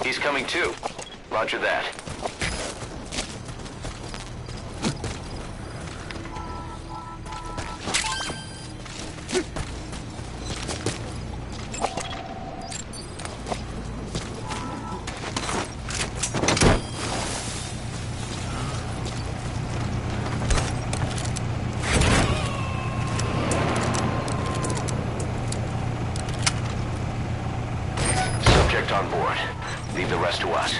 He's coming too. Roger that. Subject on board. Leave the rest to us.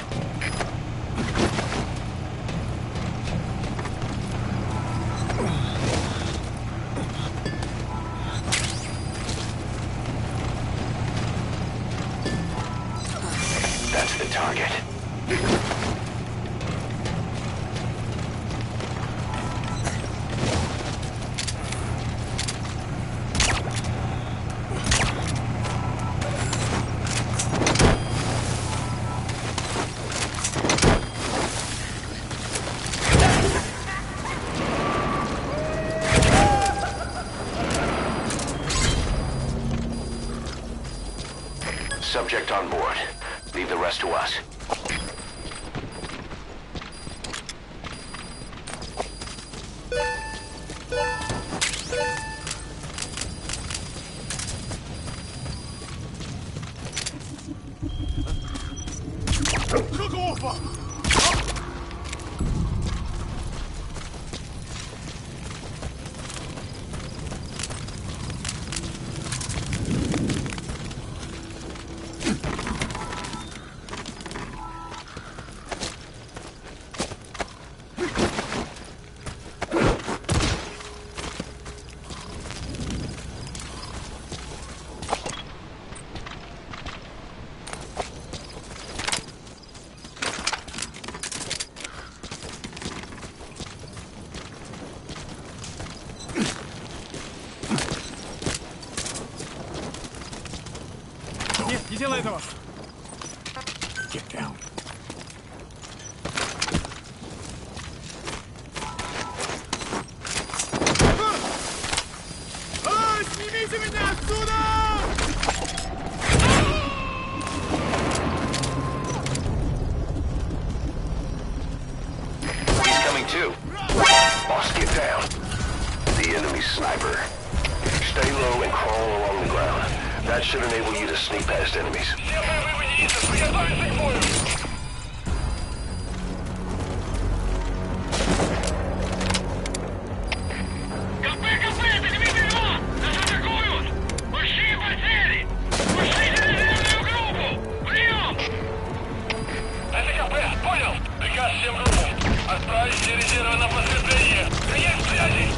That's the target. Subject on board. Leave the rest to us. Нет, не делай этого! Get down. Снимите меня отсюда! He's coming too. Boss, get down. The enemy sniper. Stay low and crawl along the ground. That should enable you to sneak past enemies. Приказ всем группам. Отправить все резервы на подкрепление. Принять связи!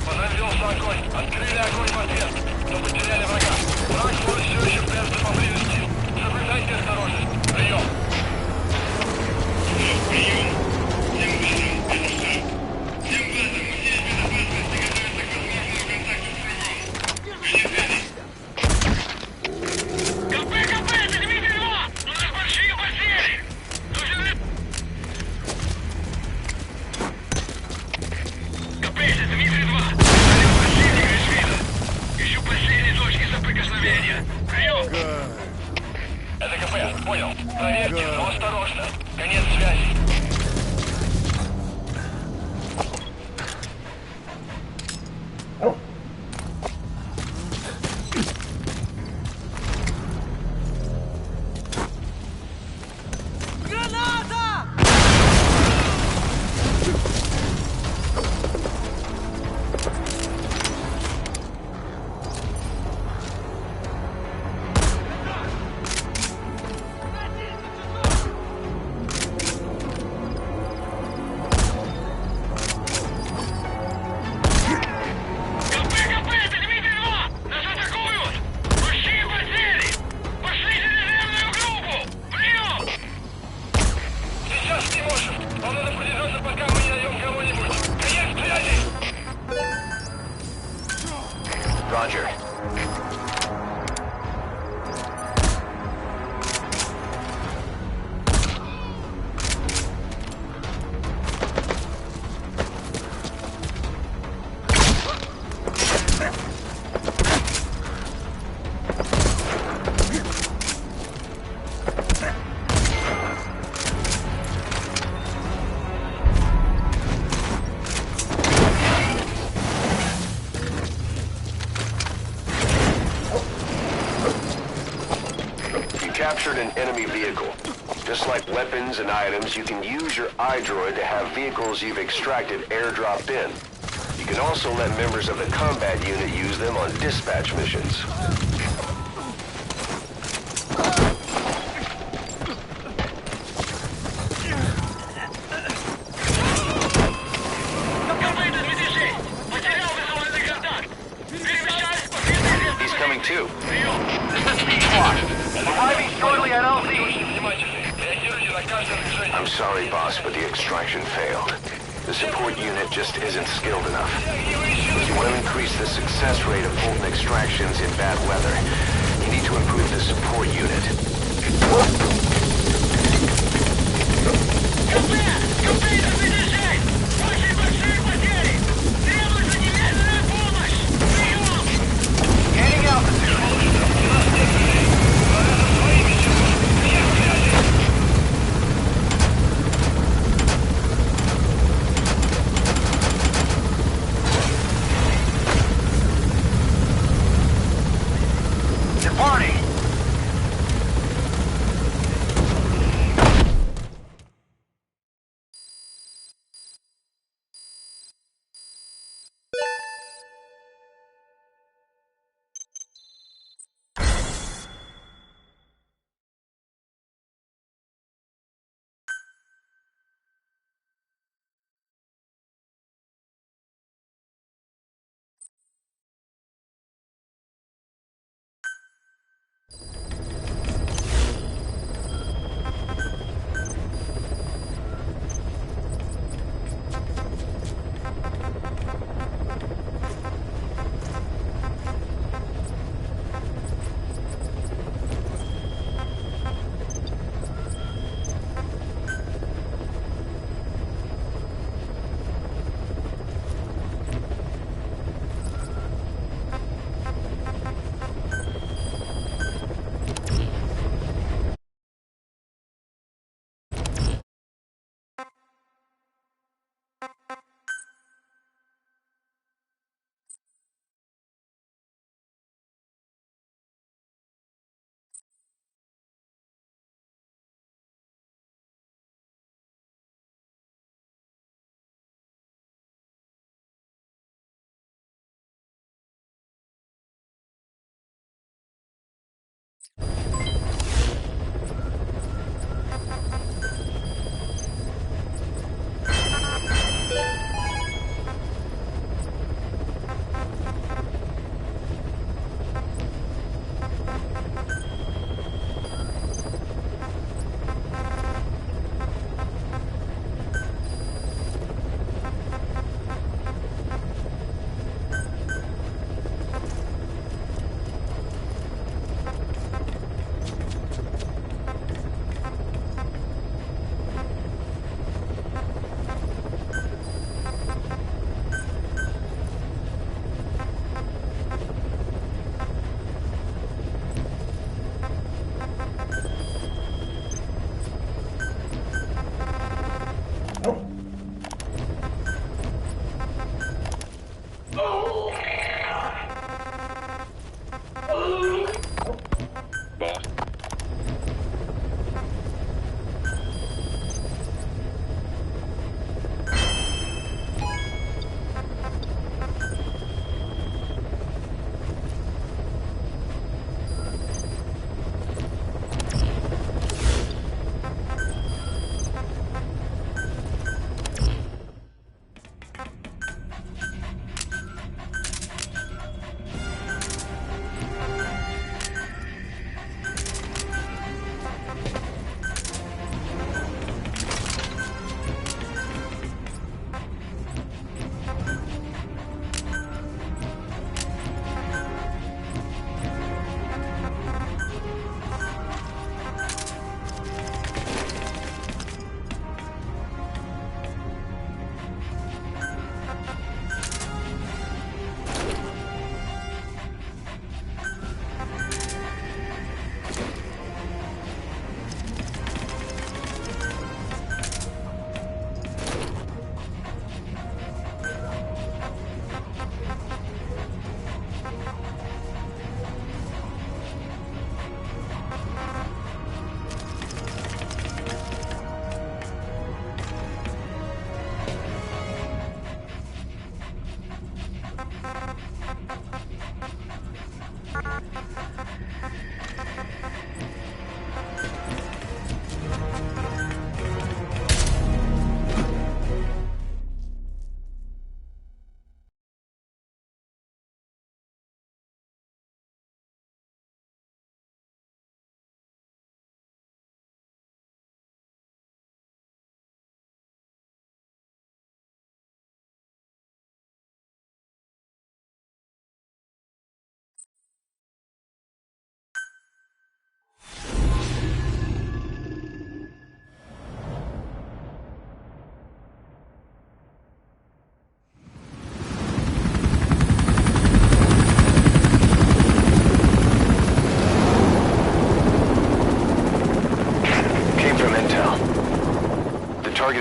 Подразделся огонь. Открыли огонь в ответ. Но потеряли врага. Враг может все еще прятаться поблизости. Соблюдайте осторожность. Прием. Это КП, понял. Проверьте, но осторожно. Конец связи. Roger. Captured an enemy vehicle. Just like weapons and items, you can use your iDroid to have vehicles you've extracted airdropped in. You can also let members of the combat unit use them on dispatch missions. He's coming too. Arriving shortly at LZ. I'm sorry, boss, but the extraction failed. The support unit just isn't skilled enough. If you want to increase the success rate of Fulton extractions in bad weather, you need to improve the support unit.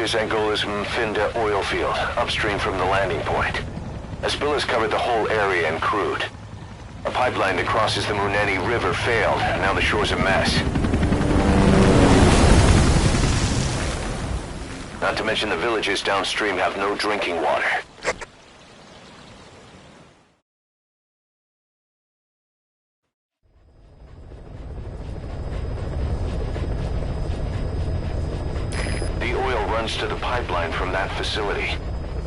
is Angola's Mfinda oil field, upstream from the landing point. A spill has covered the whole area and crude. A pipeline that crosses the Muneni River failed, and now the shore's a mess. Not to mention the villages downstream have no drinking water. The oil runs to the pipeline from that facility.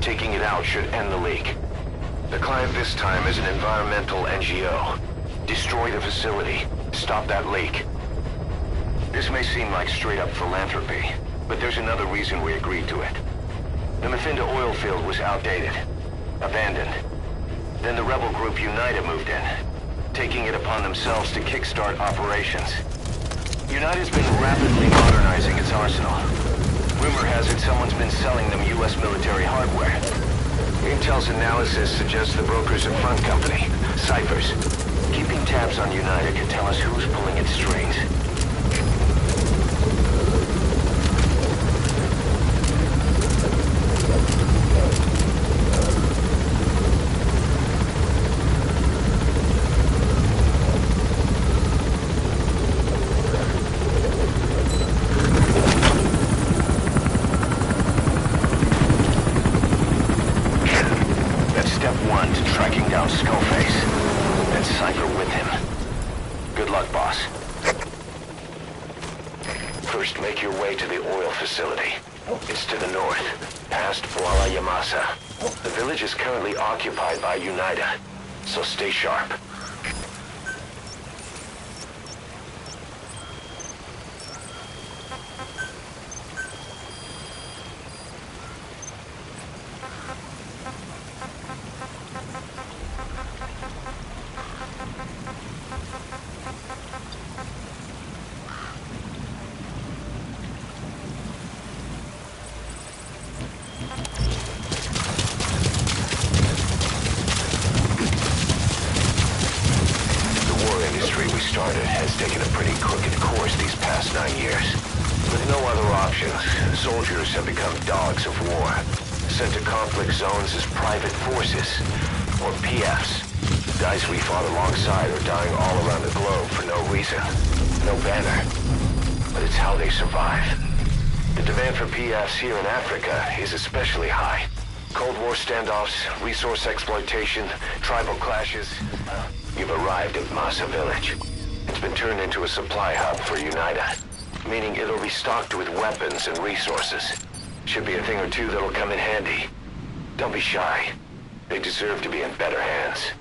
Taking it out should end the leak. The client this time is an environmental NGO. Destroy the facility. Stop that leak. This may seem like straight-up philanthropy, but there's another reason we agreed to it. The Mfinda oil field was outdated, abandoned. Then the rebel group UNITA moved in, taking it upon themselves to kickstart operations. UNITA's been rapidly modernizing its arsenal. Rumor has it someone's been selling them U.S. military hardware. Intel's analysis suggests the broker's a front company, Cyphers. Keeping tabs on UNITA can tell us who's pulling its strings. First, make your way to the oil facility. It's to the north, past Kuala Yamasa. The village is currently occupied by UNITA, so stay sharp. Has taken a pretty crooked course these past 9 years. With no other options, soldiers have become dogs of war, sent to conflict zones as private forces, or PFs. Guys we fought alongside are dying all around the globe for no reason, no banner. But it's how they survive. The demand for PFs here in Africa is especially high. Cold War standoffs, resource exploitation, tribal clashes. You've arrived at Masa Village. It's been turned into a supply hub for UNITA, meaning it'll be stocked with weapons and resources. Should be a thing or two that'll come in handy. Don't be shy. They deserve to be in better hands.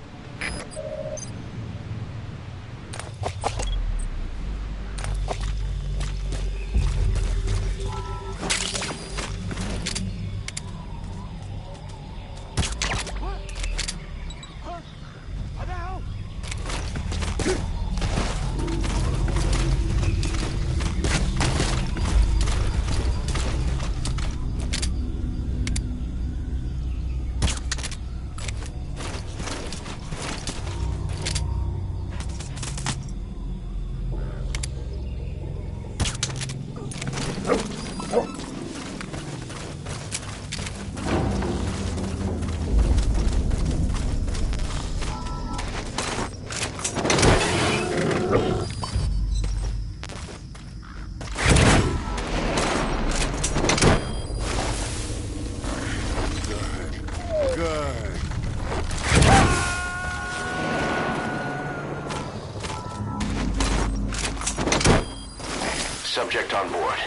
Subject on board.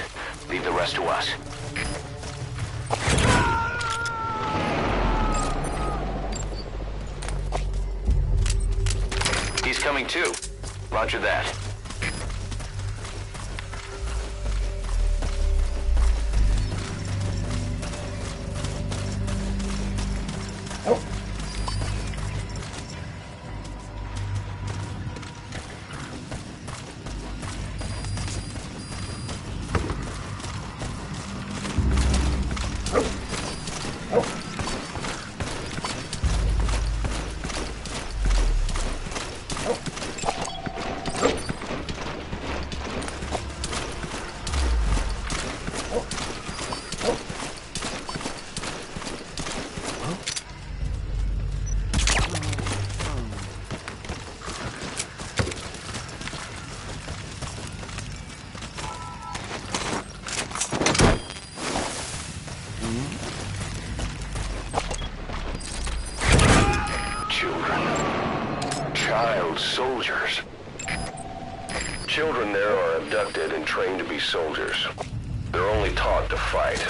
Leave the rest to us. He's coming too. Roger that. children. Child soldiers. Children there are abducted and trained to be soldiers. They're only taught to fight.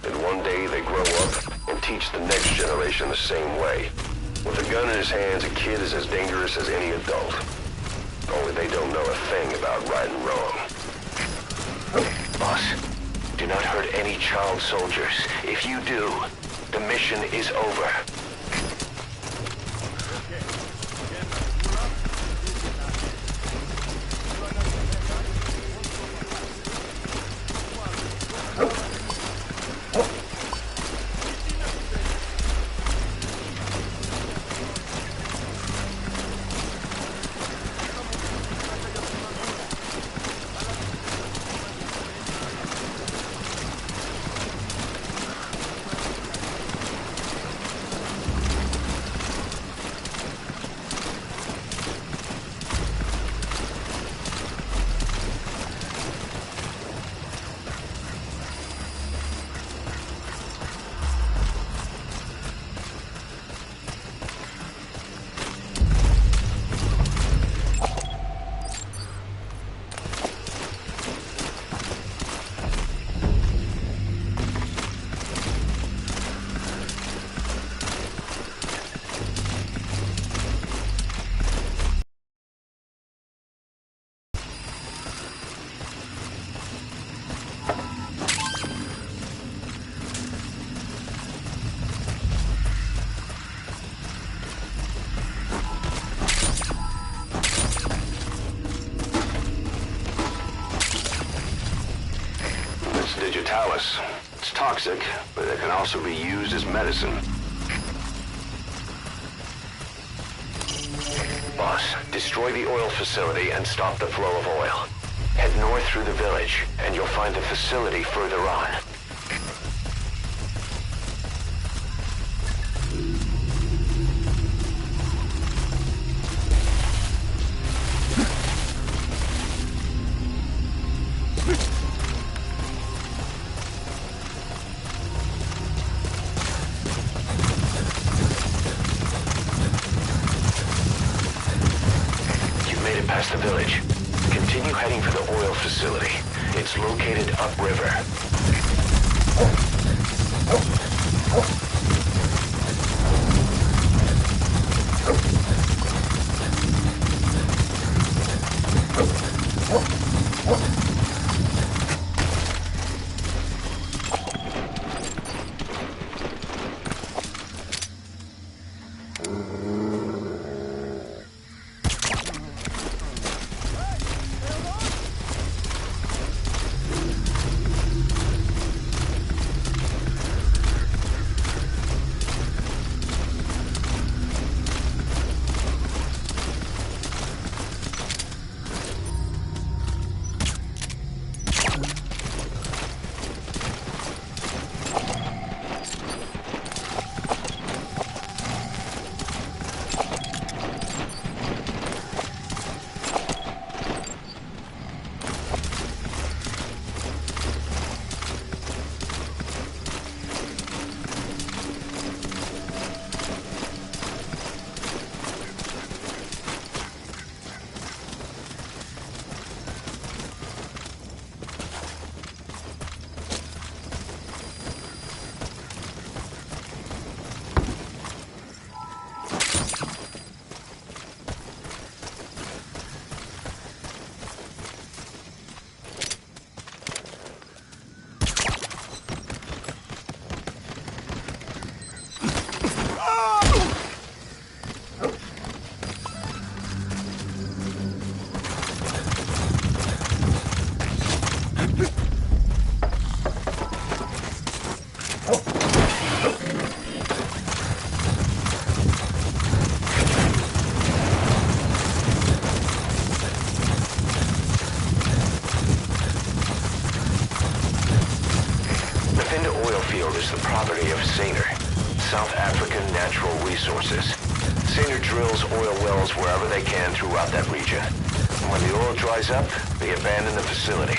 And one day they grow up and teach the next generation the same way. With a gun in his hands, a kid is as dangerous as any adult. Only they don't know a thing about right and wrong. Boss, do not hurt any child soldiers. If you do, the mission is over. Digitalis. It's toxic, but it can also be used as medicine. Boss, destroy the oil facility and stop the flow of oil. Head north through the village, and you'll find the facility further on. Past the village. Continue heading for the oil facility. It's located upriver. Is the property of Saner, South African Natural Resources. Saner drills oil wells wherever they can throughout that region. And when the oil dries up, they abandon the facility.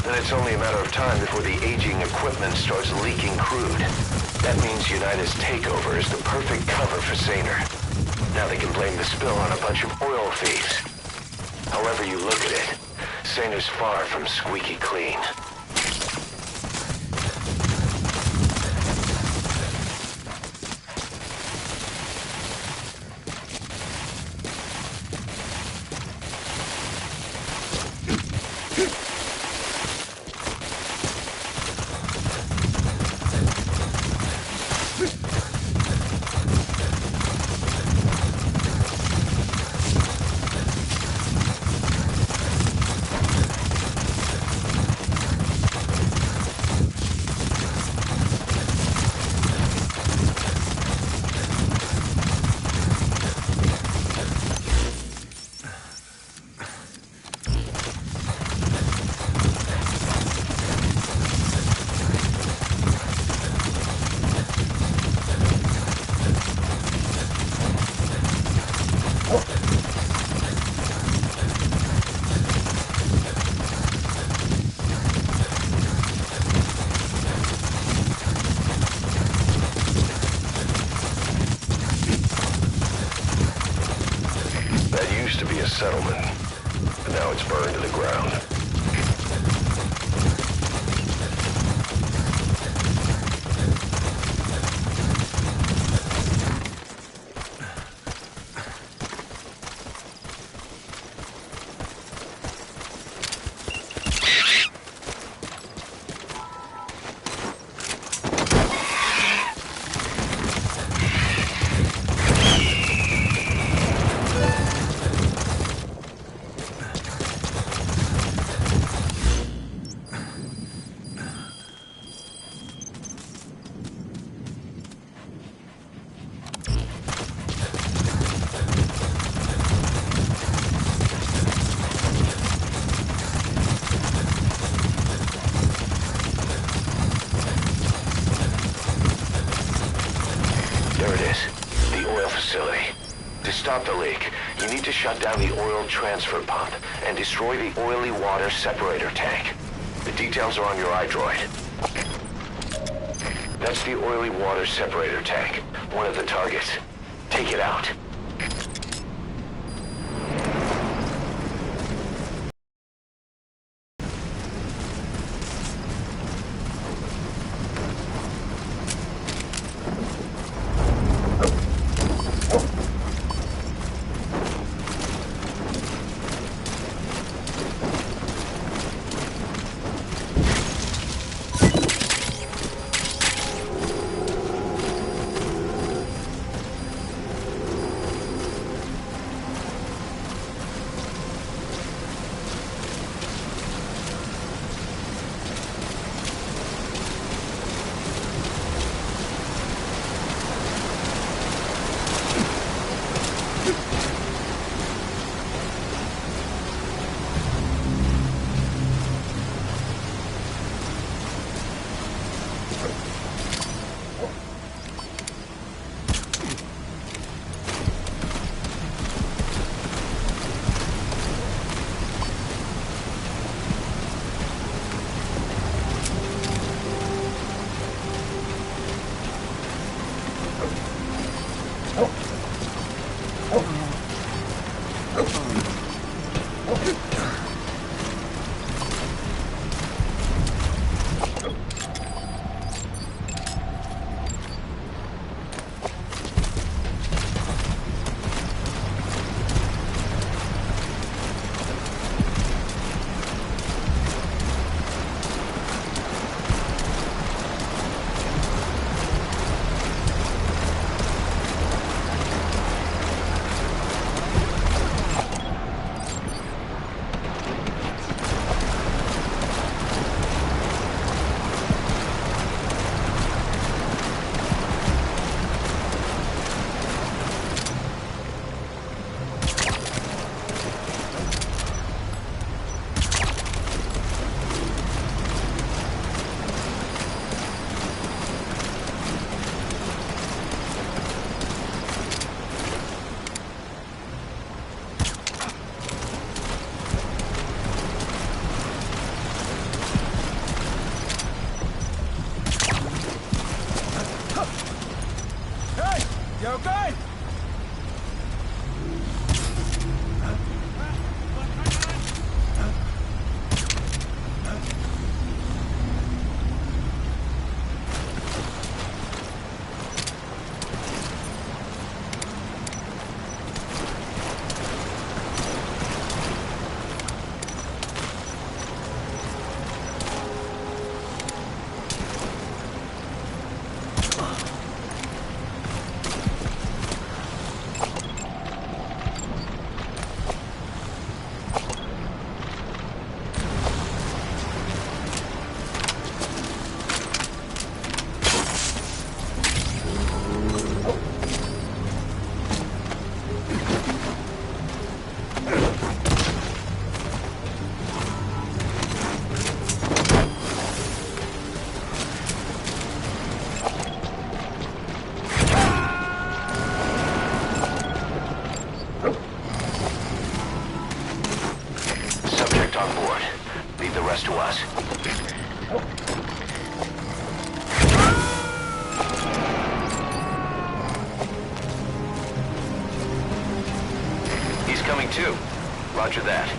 Then it's only a matter of time before the aging equipment starts leaking crude. That means United's takeover is the perfect cover for Saner. Now they can blame the spill on a bunch of oil thieves. However you look at it, Saner's far from squeaky clean. Settlement, but now it's burned to the ground. To stop the leak, you need to shut down the oil transfer pump and destroy the oily water separator tank. The details are on your iDroid. That's the oily water separator tank, one of the targets. Take it out. 2. Roger that.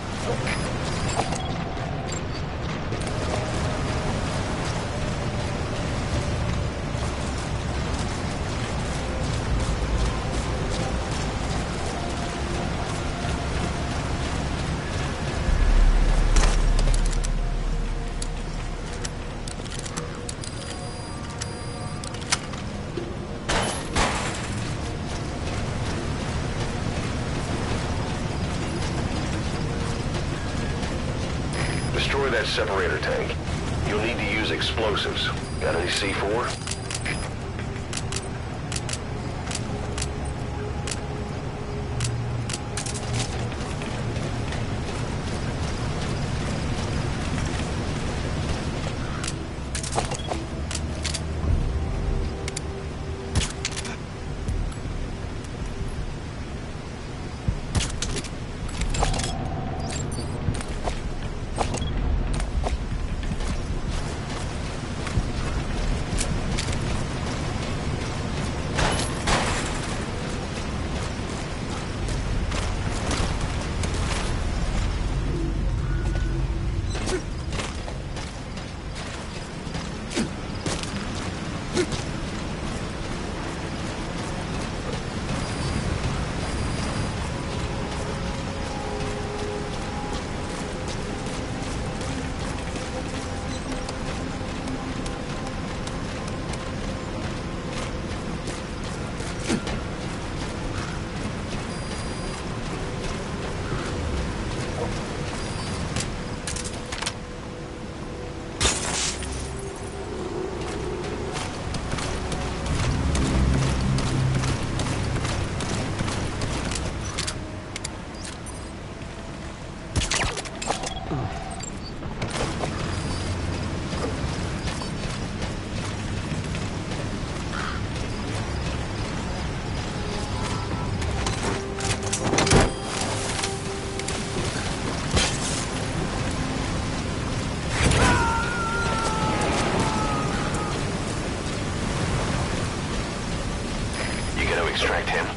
Destroy that separator tank. You'll need to use explosives. Got any C4? Extract him.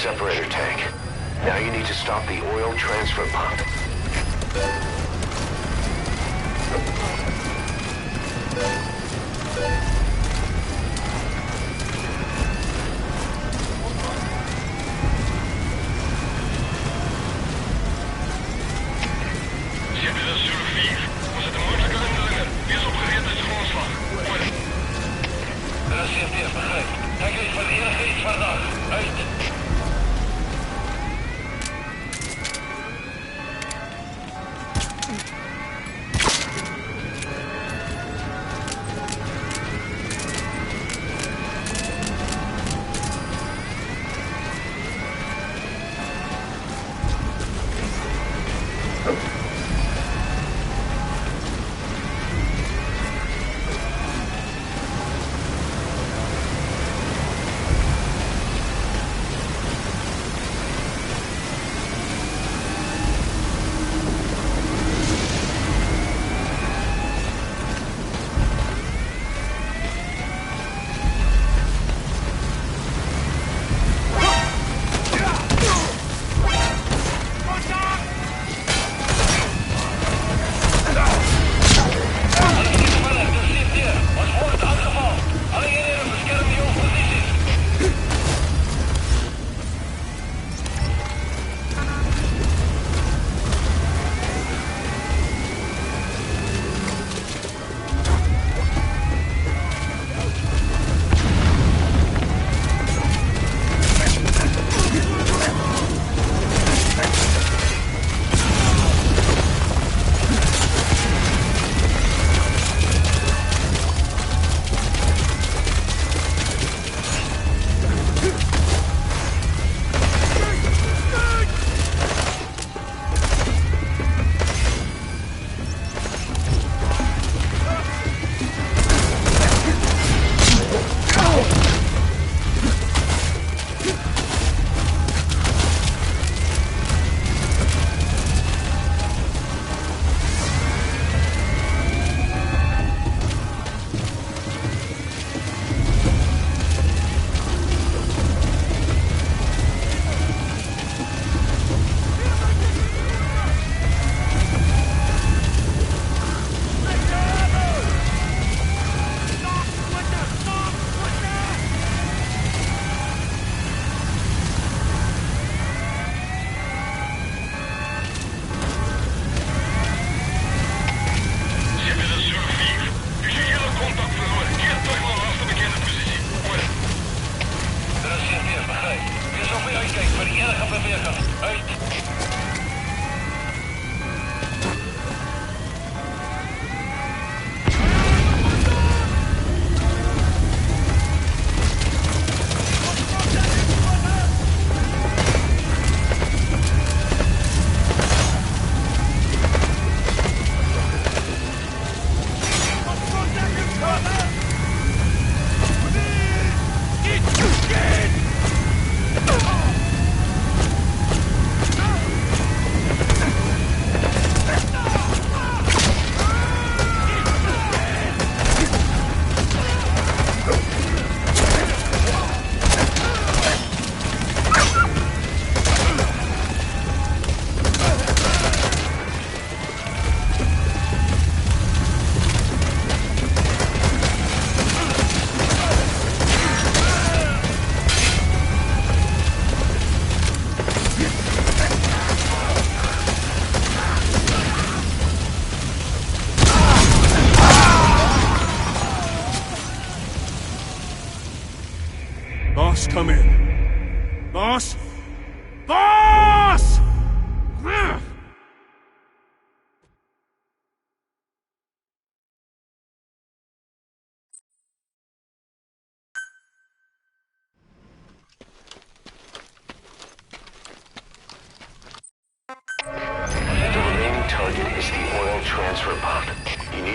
Separator tank. Now you need to stop the oil transfer pump.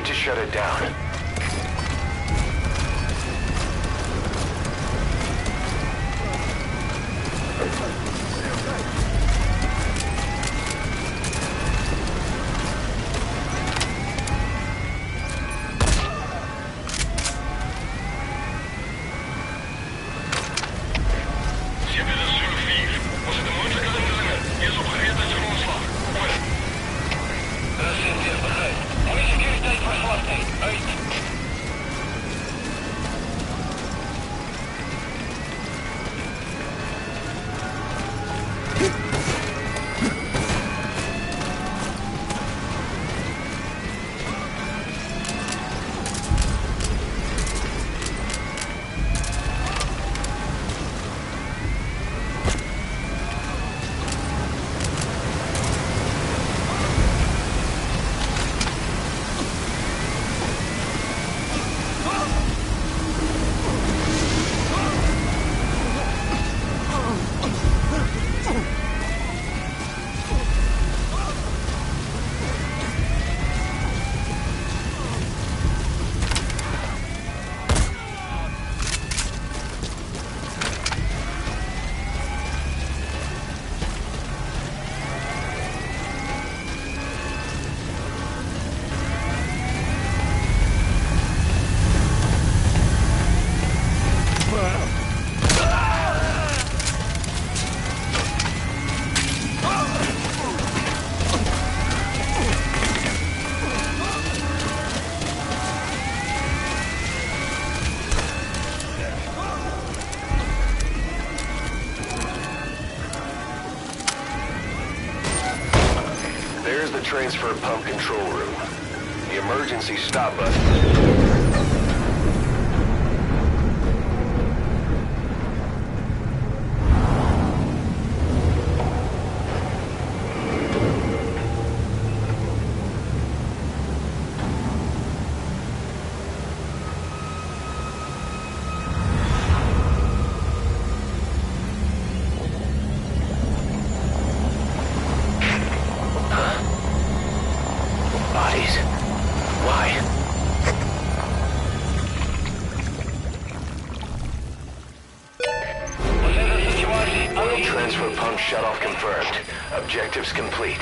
need to shut it down. Transfer pump control room. The emergency stop button. Transfer pump shut-off confirmed. Objectives complete.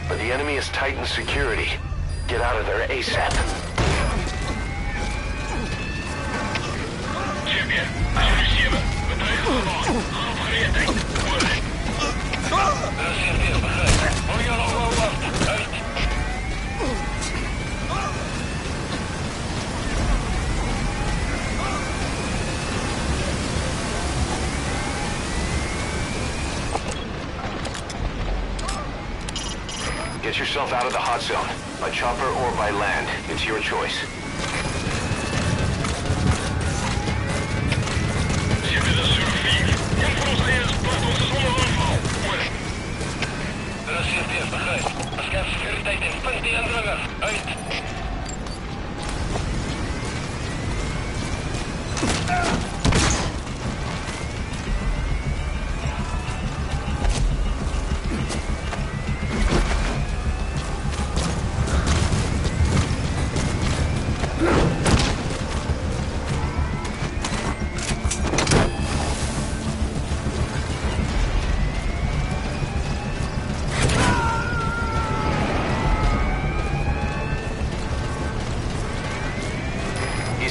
But the enemy has tightened security. Get out of there ASAP. Get yourself out of the hot zone. By chopper or by land. It's your choice.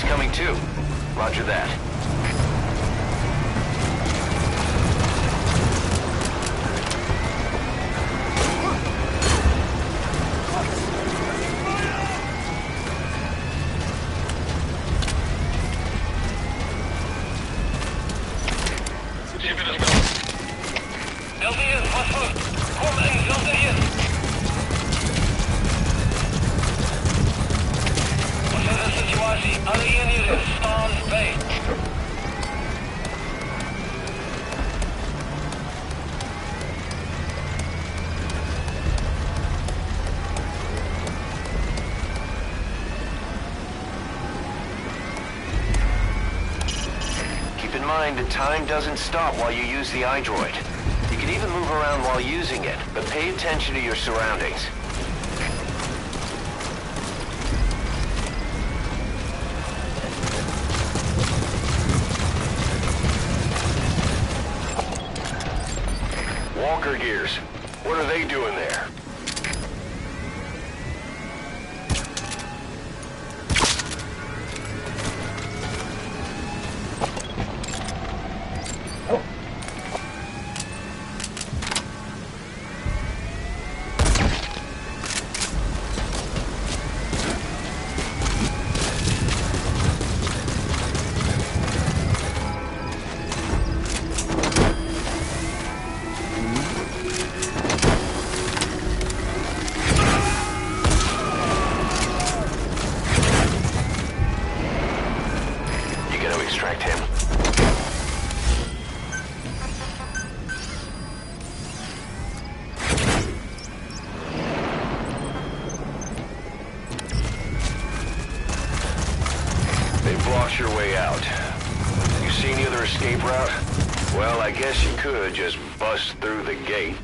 Coming too. Roger that. LDS, was goed. Kom en LDS. Wat is de situatie? Alle eenheden staan bij. Keep in mind that time doesn't stop while you use the iDroid. You can even move around while using it, but pay attention to your surroundings. bunker gears. What are they doing there? Extract him. They blocked your way out. You see any other escape route? Well, I guess you could just bust through the gate.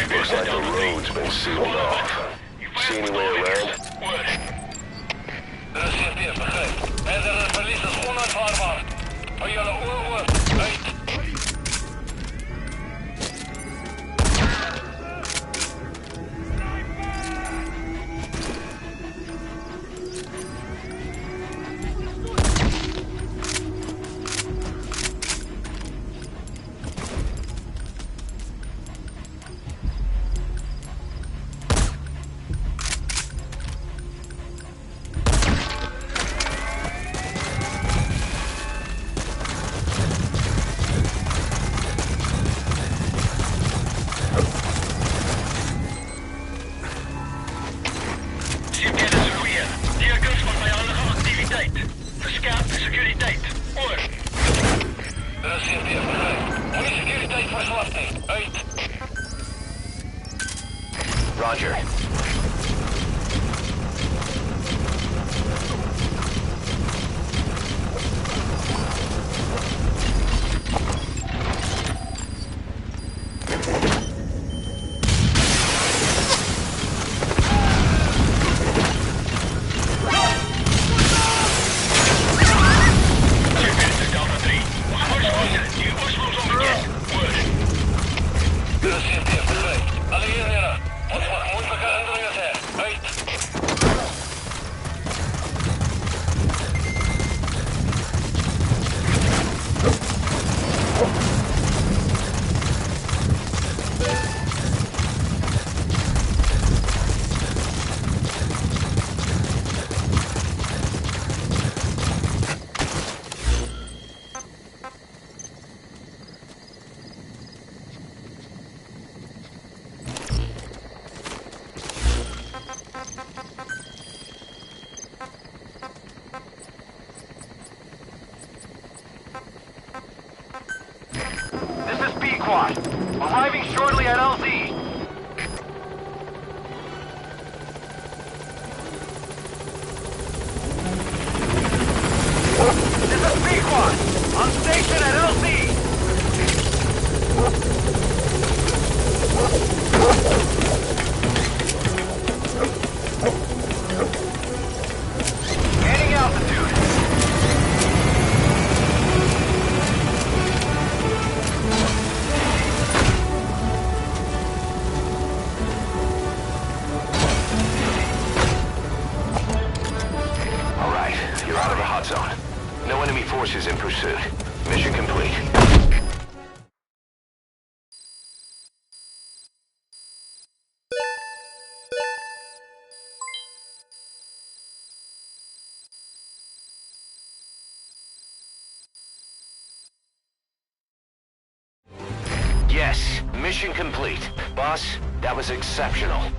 Looks like the road's been sealed off. See any way around? Roger. Arriving shortly at LZ. This is Pequod, on station at LZ. Gaining altitude. You're out of the hot zone. No enemy forces in pursuit. Mission complete. Yes, mission complete. Boss, that was exceptional.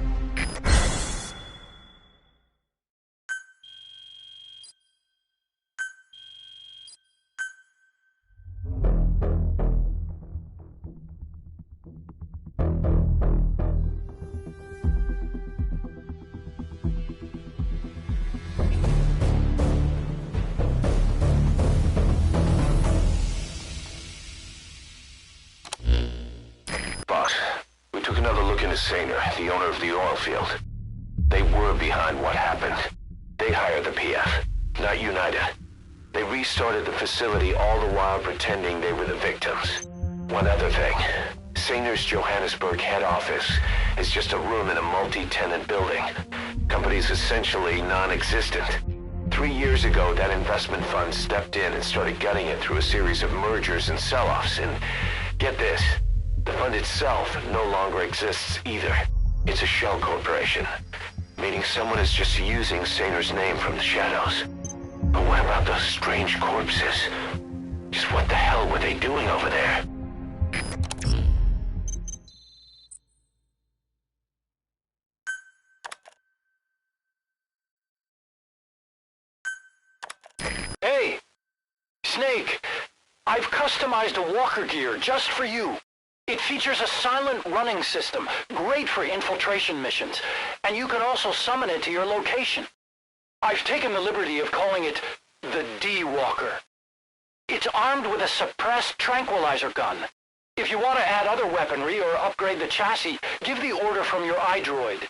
is Saner, the owner of the oil field. They were behind what happened. They hired the PF, not United. They restarted the facility all the while pretending they were the victims. One other thing. Saner's Johannesburg head office is just a room in a multi-tenant building. Company's essentially non-existent. 3 years ago, that investment fund stepped in and started gutting it through a series of mergers and sell-offs. And get this, the fund itself no longer exists either. It's a shell corporation, meaning someone is just using Saner's name from the shadows. But what about those strange corpses? Just what the hell were they doing over there? Hey, Snake, I've customized a walker gear just for you. It features a silent running system, great for infiltration missions, and you can also summon it to your location. I've taken the liberty of calling it the D-Walker. It's armed with a suppressed tranquilizer gun. If you want to add other weaponry or upgrade the chassis, give the order from your iDroid.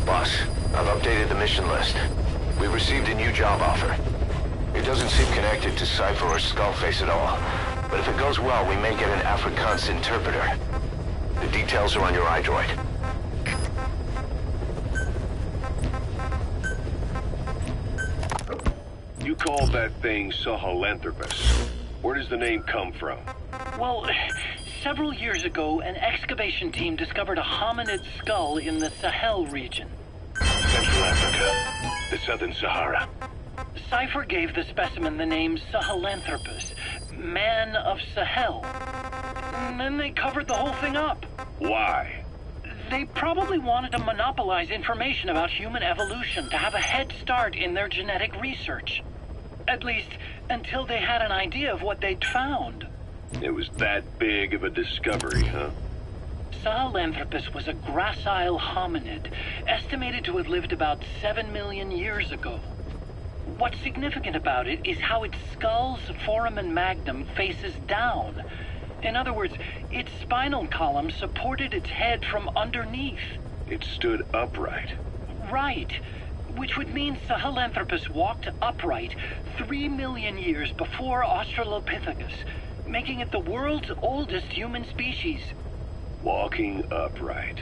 Boss, I've updated the mission list. We received a new job offer. It doesn't seem connected to Cypher or Skullface at all. But if it goes well, we may get an Afrikaans interpreter. The details are on your iDroid. You call that thing Sahelanthropus. Where does the name come from? Well, several years ago, an excavation team discovered a hominid skull in the Sahel region. Central Africa, the Southern Sahara. Cypher gave the specimen the name Sahelanthropus, Man of Sahel. And then they covered the whole thing up. Why? They probably wanted to monopolize information about human evolution to have a head start in their genetic research. At least, until they had an idea of what they'd found. It was that big of a discovery, huh? Sahelanthropus was a gracile hominid, estimated to have lived about 7 million years ago. What's significant about it is how its skull's foramen magnum faces down. In other words, its spinal column supported its head from underneath. It stood upright. Right. Which would mean Sahelanthropus walked upright 3 million years before Australopithecus, making it the world's oldest human species. Walking upright.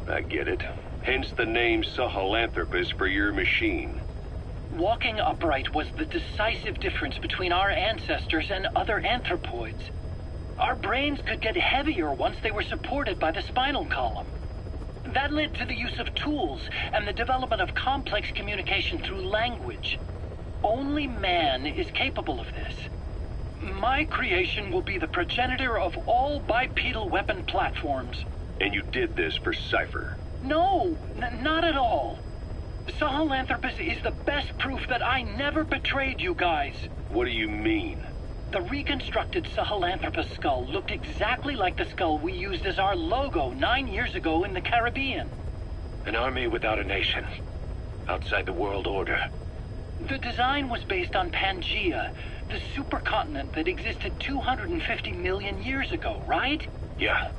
I get it. Hence the name Sahelanthropus for your machine. Walking upright was the decisive difference between our ancestors and other anthropoids. Our brains could get heavier once they were supported by the spinal column. That led to the use of tools and the development of complex communication through language. Only man is capable of this. My creation will be the progenitor of all bipedal weapon platforms. And you did this for Cypher? No, not at all. Sahelanthropus is the best proof that I never betrayed you guys. What do you mean? The reconstructed Sahelanthropus skull looked exactly like the skull we used as our logo 9 years ago in the Caribbean. An army without a nation. Outside the world order. The design was based on Pangaea, the supercontinent that existed 250 million years ago, right? Yeah.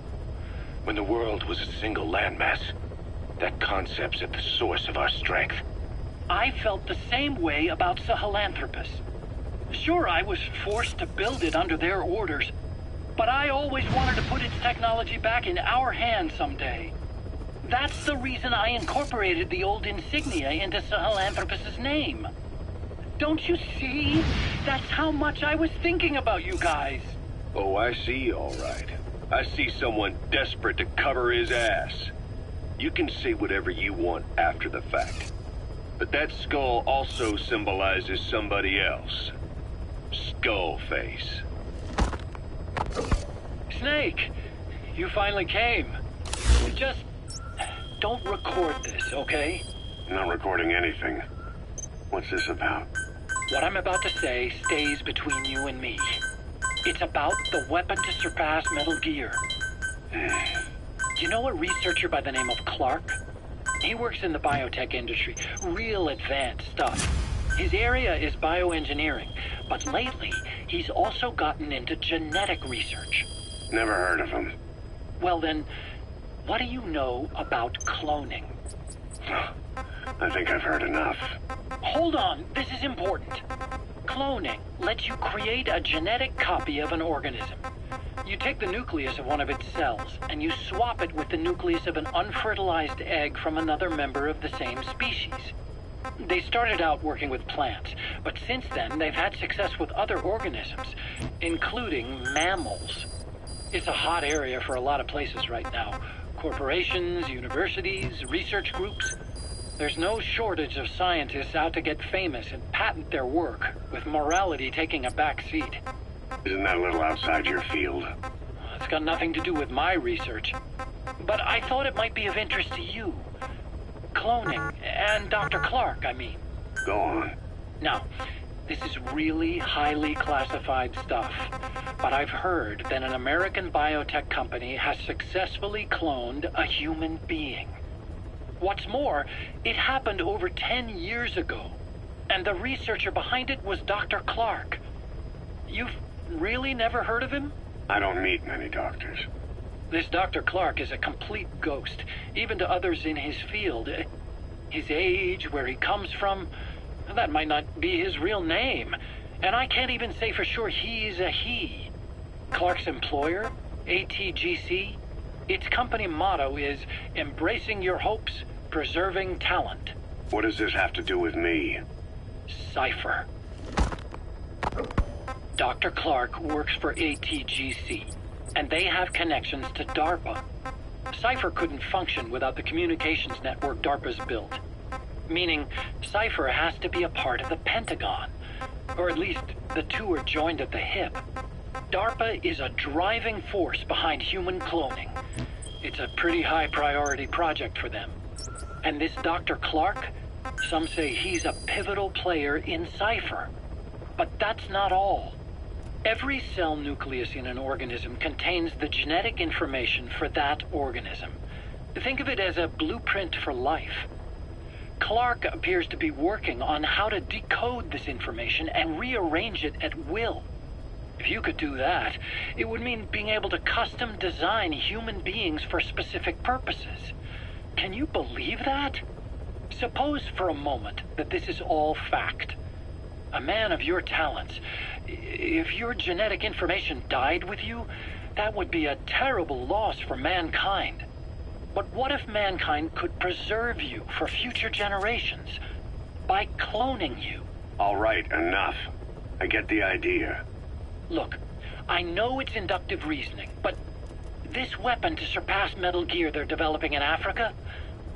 When the world was a single landmass. That concept's at the source of our strength. I felt the same way about Sahelanthropus. Sure, I was forced to build it under their orders, but I always wanted to put its technology back in our hands someday. That's the reason I incorporated the old insignia into Sahelanthropus's name. Don't you see? That's how much I was thinking about you guys. Oh, I see, all right. I see someone desperate to cover his ass. You can say whatever you want after the fact. But that skull also symbolizes somebody else. Skullface. Snake, you finally came. Just don't record this, okay? Not recording anything. What's this about? What I'm about to say stays between you and me. It's about the weapon to surpass Metal Gear. Do you know a researcher by the name of Clark? He works in the biotech industry, real advanced stuff. His area is bioengineering, but lately he's also gotten into genetic research. Never heard of him. Well then, what do you know about cloning? I think I've heard enough. Hold on, this is important. Cloning lets you create a genetic copy of an organism. You take the nucleus of one of its cells, and you swap it with the nucleus of an unfertilized egg from another member of the same species. They started out working with plants, but since then they've had success with other organisms, including mammals. It's a hot area for a lot of places right now. Corporations, universities, research groups. There's no shortage of scientists out to get famous and patent their work, with morality taking a back seat. Isn't that a little outside your field? It's got nothing to do with my research. But I thought it might be of interest to you. Cloning, and Dr. Clark, I mean. Go on. Now, this is really highly classified stuff, but I've heard that an American biotech company has successfully cloned a human being. What's more, it happened over 10 years ago, and the researcher behind it was Dr. Clark. You've really never heard of him? I don't meet many doctors. This Dr. Clark is a complete ghost, even to others in his field. His age, where he comes from, that might not be his real name. And I can't even say for sure he's a he. Clark's employer, ATGC, its company motto is embracing your hopes, preserving talent. What does this have to do with me? Cypher. Dr. Clark works for ATGC, and they have connections to DARPA. Cypher couldn't function without the communications network DARPA's built. Meaning, Cypher has to be a part of the Pentagon. Or at least, the two are joined at the hip. DARPA is a driving force behind human cloning. It's a pretty high priority project for them. And this Dr. Clark, some say he's a pivotal player in Cypher. But that's not all. Every cell nucleus in an organism contains the genetic information for that organism. Think of it as a blueprint for life. Clark appears to be working on how to decode this information and rearrange it at will. If you could do that, it would mean being able to custom design human beings for specific purposes. Can you believe that? Suppose for a moment that this is all fact. A man of your talents, if your genetic information died with you, that would be a terrible loss for mankind. But what if mankind could preserve you for future generations by cloning you? All right, enough. I get the idea. Look, I know it's inductive reasoning, but this weapon to surpass Metal Gear they're developing in Africa,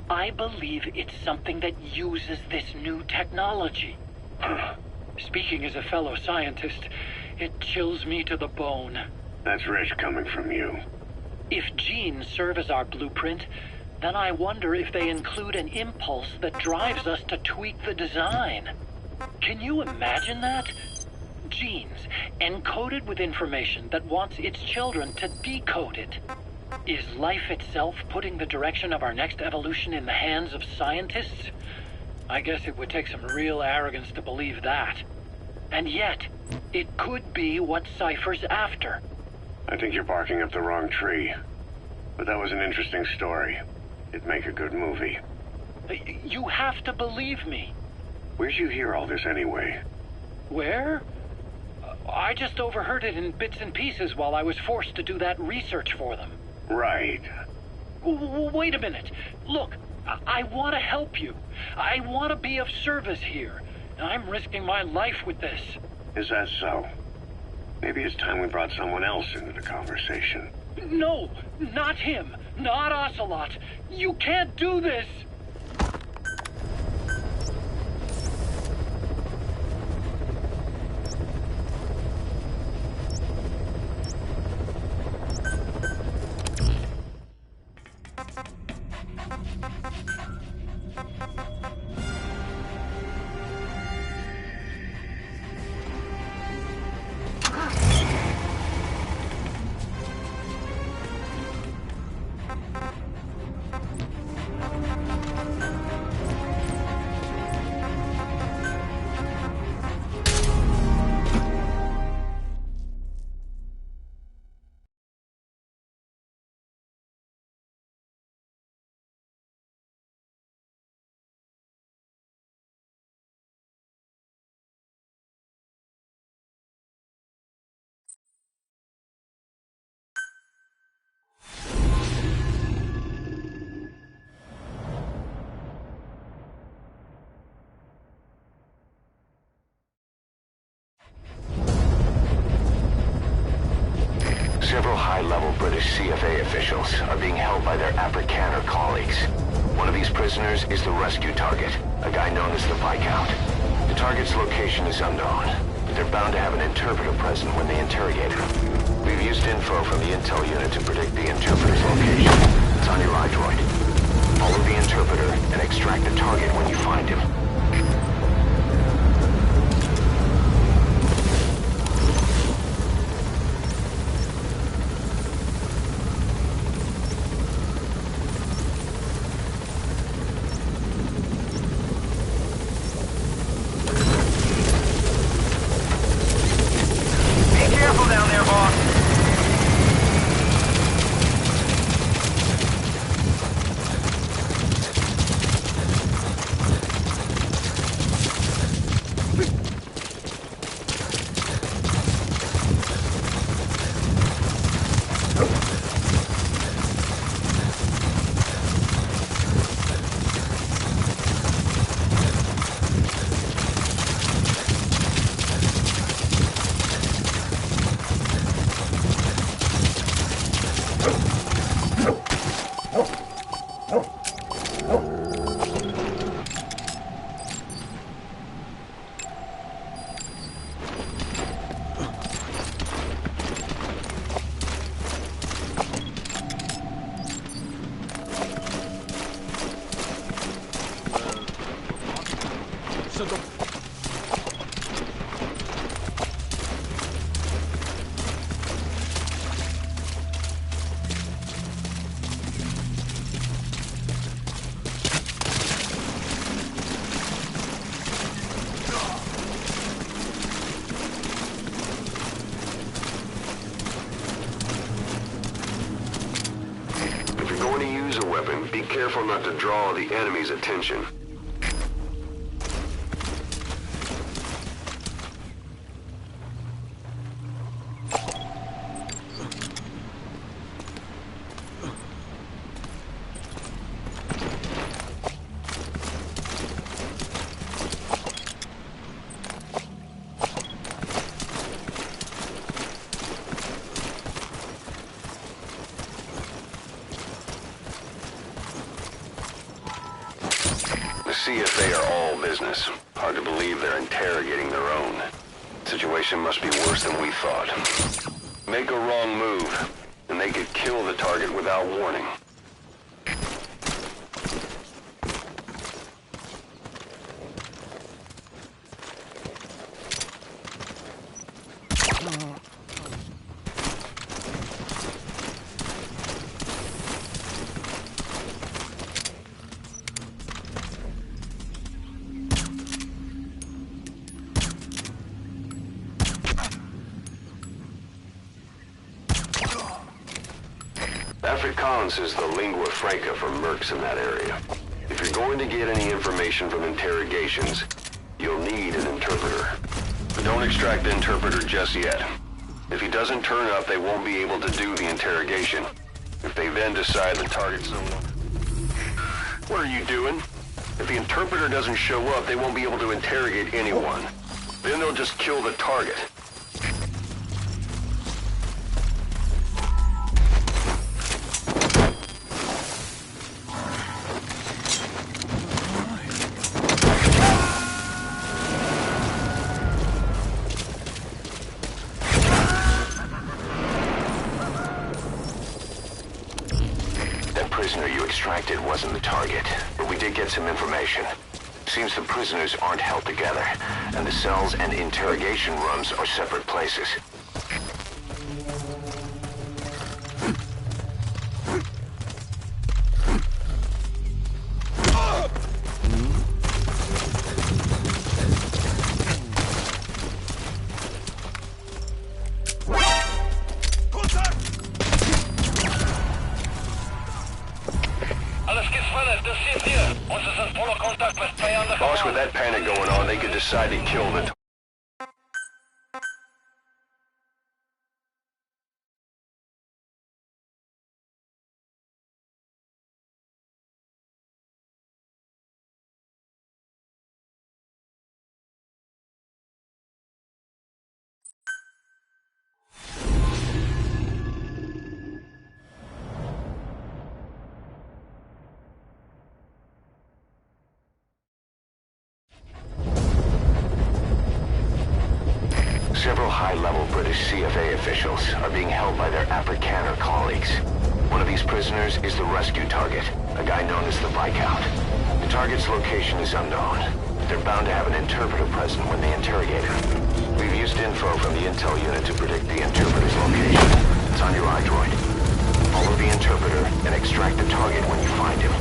I believe it's something that uses this new technology. Speaking as a fellow scientist, it chills me to the bone. That's rich coming from you. If genes serve as our blueprint, then I wonder if they include an impulse that drives us to tweak the design. Can you imagine that? Genes, encoded with information that wants its children to decode it. Is life itself putting the direction of our next evolution in the hands of scientists? I guess it would take some real arrogance to believe that. And yet, it could be what Cypher's after. I think you're barking up the wrong tree. But that was an interesting story. It'd make a good movie. You have to believe me. Where'd you hear all this anyway? Where? I just overheard it in bits and pieces while I was forced to do that research for them. Right. Wait a minute. Look, I want to help you. I want to be of service here. I'm risking my life with this. Is that so? Maybe it's time we brought someone else into the conversation. No, not him. Not Ocelot. You can't do this. Several high-level British CFA officials are being held by their Afrikaner colleagues. One of these prisoners is the rescue target, a guy known as the Viscount. The target's location is unknown, but they're bound to have an interpreter present when they interrogate him. We've used info from the intel unit to predict the interpreter's location. It's on your iDroid. Follow the interpreter and extract the target when you find him. Be careful not to draw the enemy's attention. CFA are all business. Hard to believe they're interrogating their own. Situation must be worse than we thought. Make a wrong move, and they could kill the target without warning. Afrikaans is the lingua franca for mercs in that area. If you're going to get any information from interrogations, you'll need an interpreter. But don't extract the interpreter just yet. If he doesn't turn up, they won't be able to do the interrogation. If they then decide the target's no longer... What are you doing? If the interpreter doesn't show up, they won't be able to interrogate anyone. Then they'll just kill the target. You extracted wasn't the target, but we did get some information. Seems the prisoners aren't held together, and the cells and interrogation rooms are separate places. Boss, with that panic going on, they could decide to kill the... Several high-level British CFA officials are being held by their Afrikaner colleagues. One of these prisoners is the rescue target, a guy known as the Viscount. The target's location is unknown. They're bound to have an interpreter present when they interrogate him. We've used info from the intel unit to predict the interpreter's location. It's on your iDroid. Follow the interpreter and extract the target when you find him.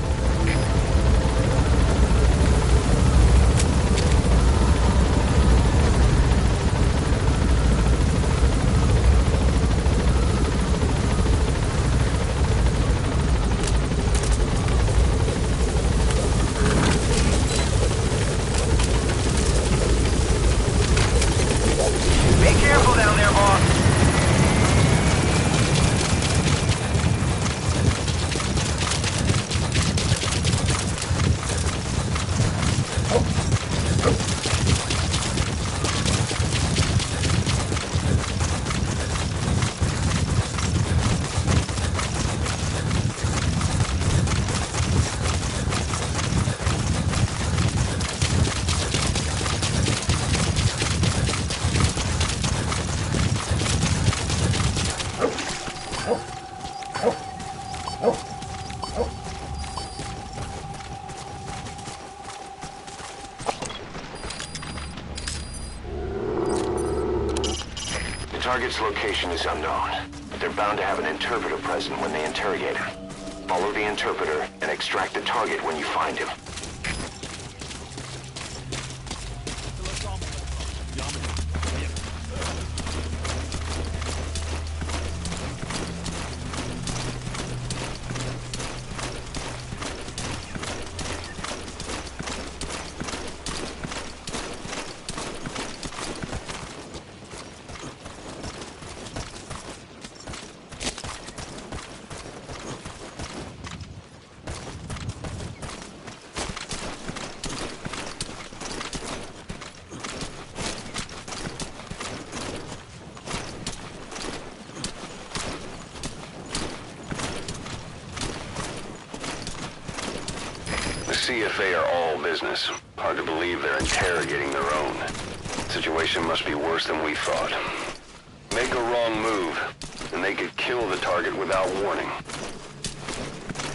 The target's location is unknown, but they're bound to have an interpreter present when they interrogate him. Follow the interpreter and extract the target when you find him. CFA are all business. Hard to believe they're interrogating their own. Situation must be worse than we thought. Make a wrong move, and they could kill the target without warning.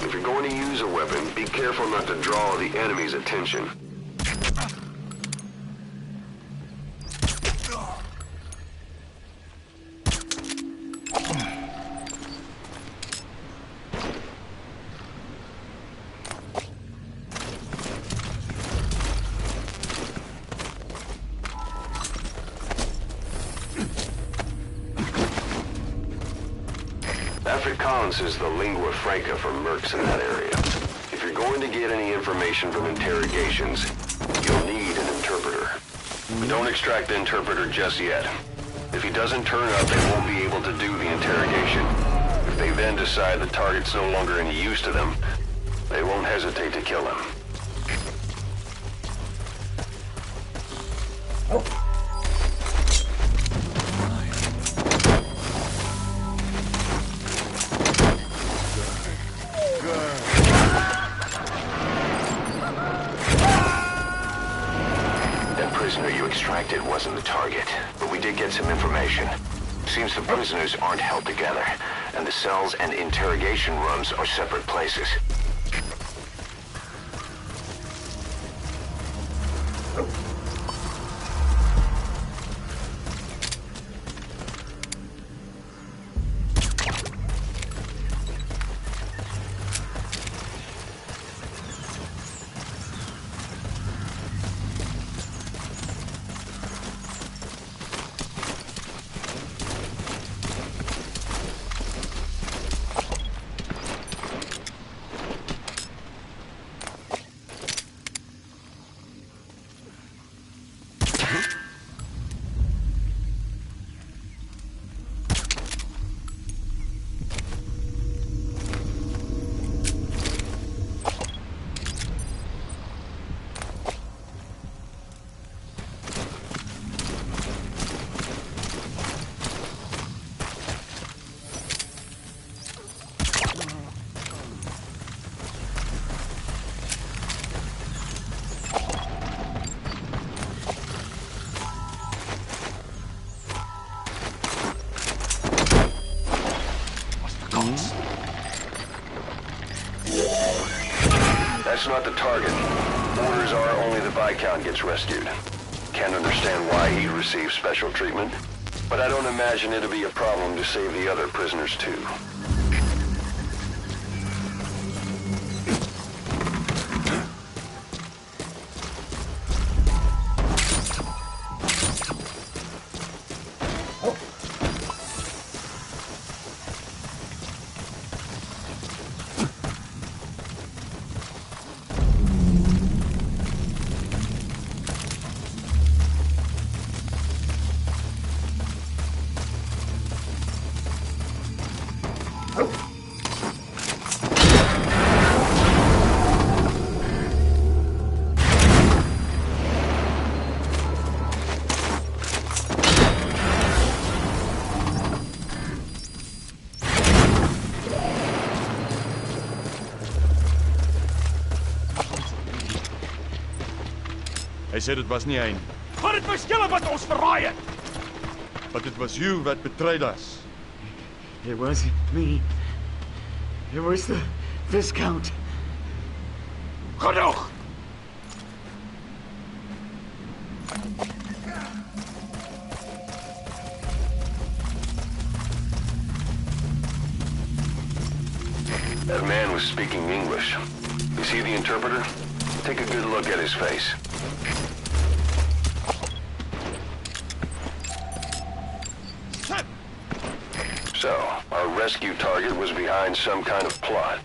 If you're going to use a weapon, be careful not to draw the enemy's attention. Afrikaans is the lingua franca for mercs in that area. If you're going to get any information from interrogations, you'll need an interpreter. But don't extract the interpreter just yet. If he doesn't turn up, they won't be able to do the interrogation. If they then decide the target's no longer any use to them, they won't hesitate to kill him. You extracted wasn't the target, but we did get some information. Seems the prisoners aren't held together, and the cells and interrogation rooms are separate places. shots. That's not the target. Orders are only the Viscount gets rescued. Can't understand why he received special treatment, but I don't imagine it'll be a problem to save the other prisoners too. Hy sê dit was nie hy nie. Maar dit was julle wat ons verraai het. Maar dit was you wat betrayed us. It wasn't me. It was the Viscount. Genoeg! That man was speaking English. You see the interpreter? Take a good look at his face. So, our rescue target was behind some kind of plot.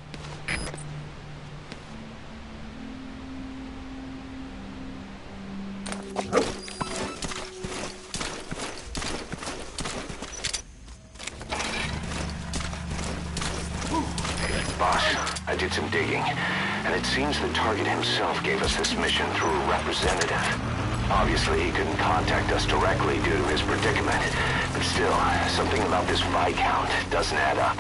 Boss, I did some digging, and it seems the target himself gave us this mission through a representative. Obviously, he couldn't contact us directly due to his predicament, but still, something about this Viscount doesn't add up.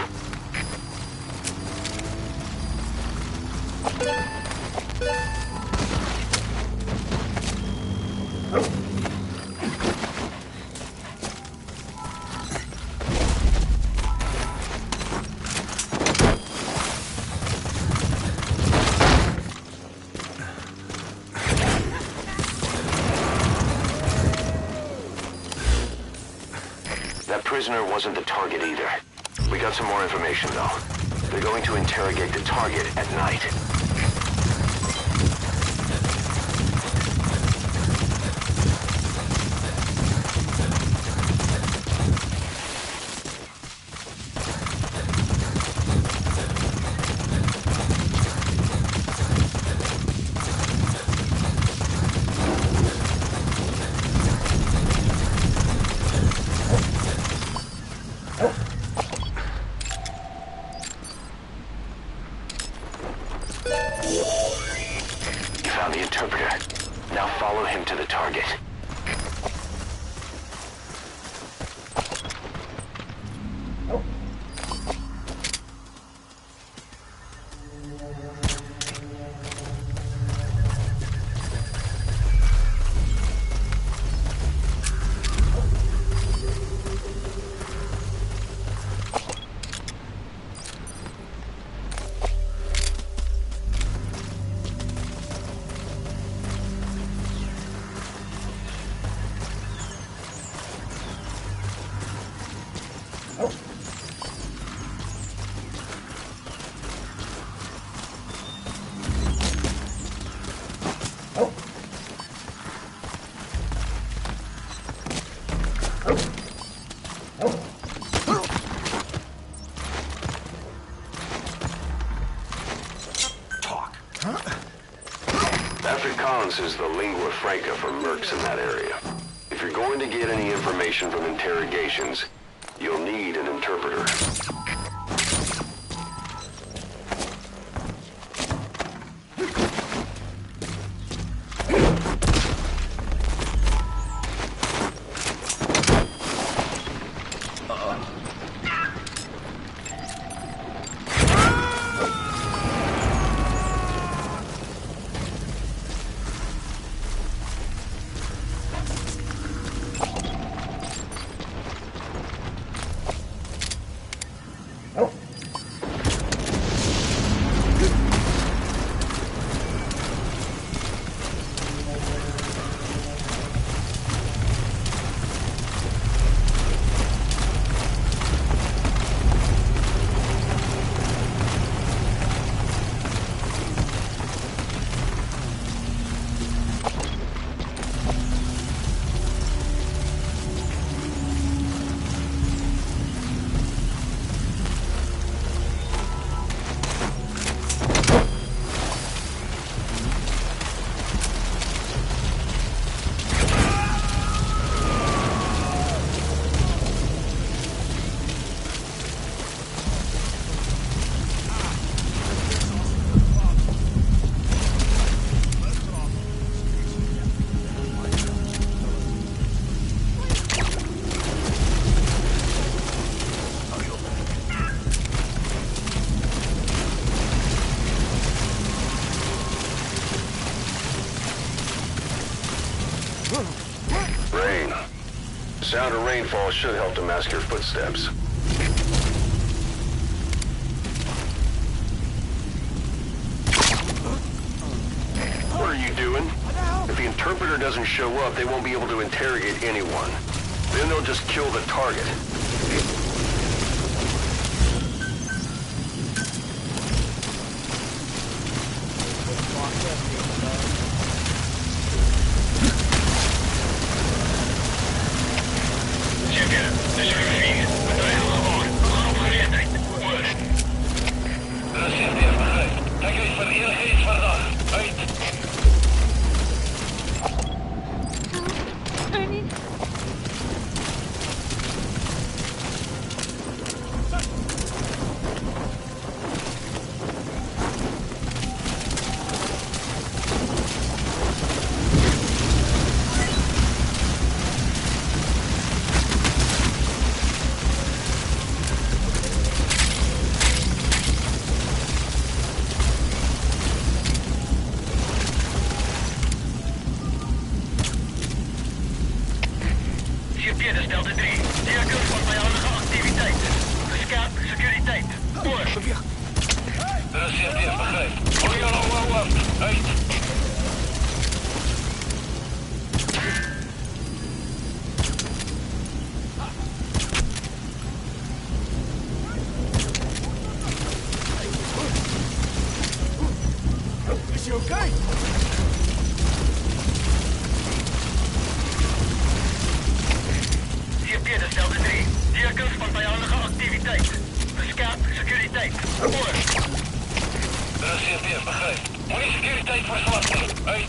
That prisoner wasn't the target either. We got some more information, though. They're going to interrogate the target at night. You found the interpreter. Now follow him to the target. Afrikaans is the lingua franca for mercs in that area. If you're going to get any information from interrogations, you'll need an interpreter. Sound of rainfall should help to mask your footsteps. What are you doing? If the interpreter doesn't show up, they won't be able to interrogate anyone. Then they'll just kill the target. Is he okay? CP, dat stelde 3. Diagnose van vijandige activiteit. Verskaap securiteit. Voor. Dat is CP, begrijp. Moet securiteit verslachten. Uit.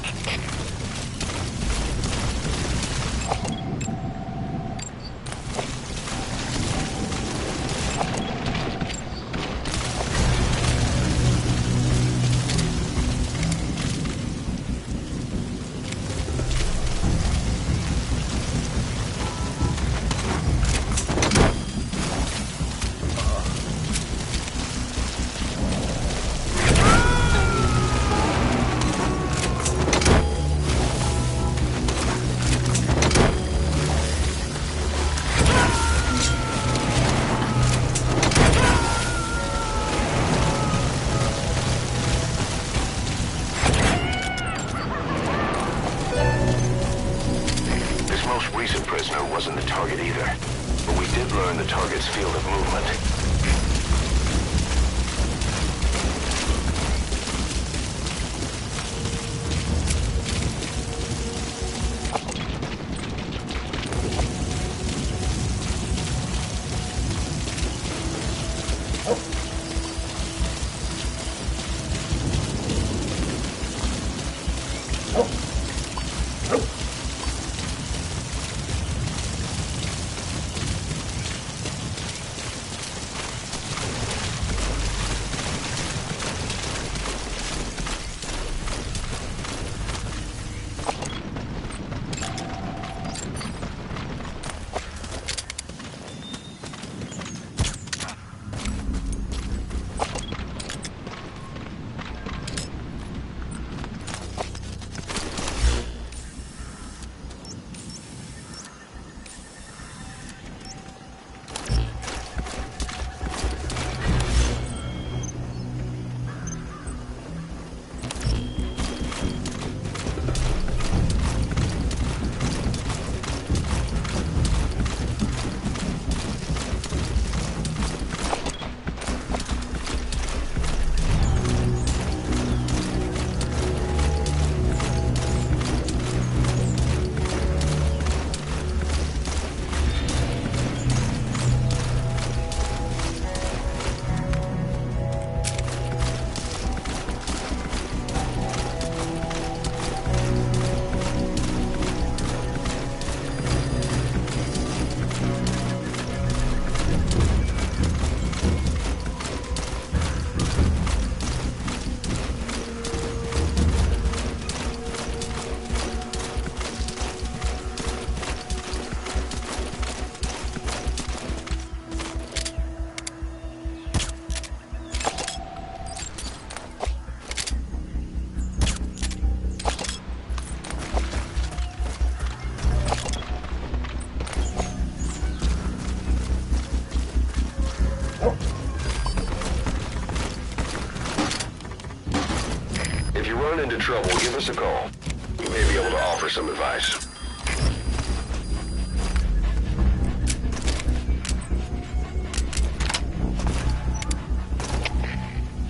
trouble, give us a call. We may be able to offer some advice.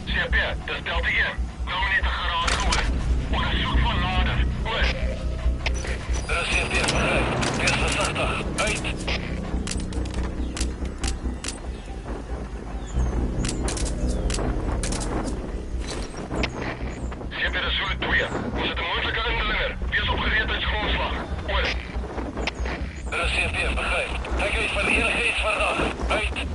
CP, dis Delta 1. Nou net 'n garage hoor. Ons gaan soek van nader. Hoor. Daar is CP begryp. Wees versigtig. Uit. CP, dis Zulu 2. Ons het 'n moontlike indringer. Wees op gereedheidsgrondslag. Hoor. Daar is CP begryp. Kyk uit vir enigiets verdag. Uit.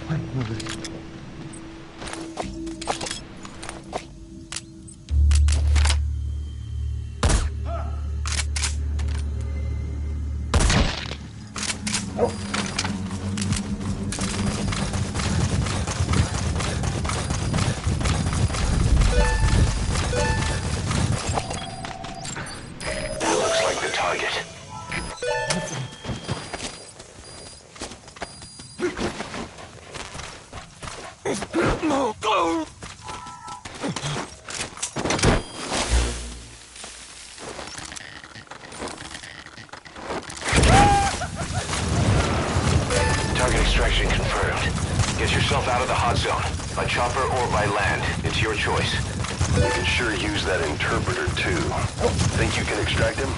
Target extraction confirmed. Get yourself out of the hot zone. By chopper or by land. It's your choice. You can sure use that interpreter, too. Think you can extract him?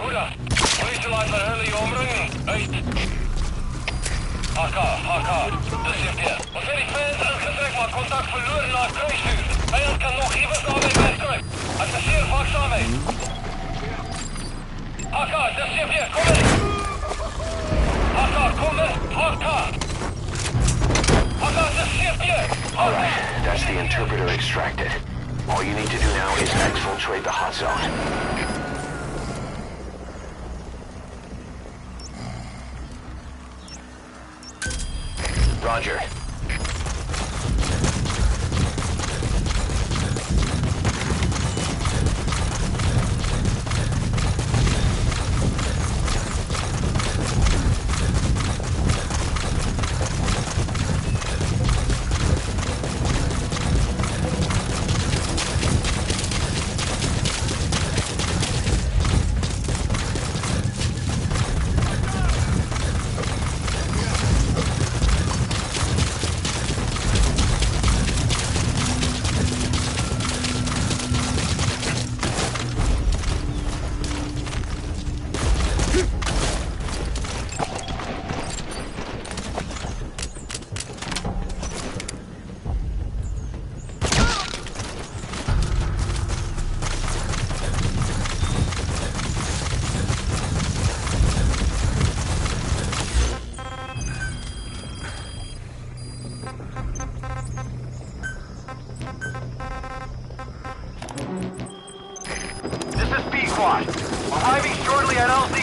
Hoera. Moenie te laat vir hulle jou omring nie. Uit. HK. Dis hier weer. Ons het die fans ingetrek, maar kontak verloor na kruisvuur. Vyand kan nog iewers naby wegkruip. Adviseer vaksaam mee. HK, dis hier weer. Kom in. HK, kom in. HK, dis hier weer. Alright, that's the interpreter extracted. All you need to do now is exfiltrate the hot zone. Roger. Arriving shortly at LZ.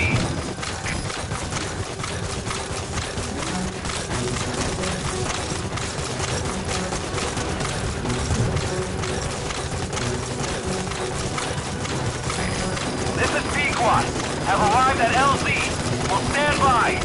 This is P-Quad. Have arrived at LZ. Will stand by.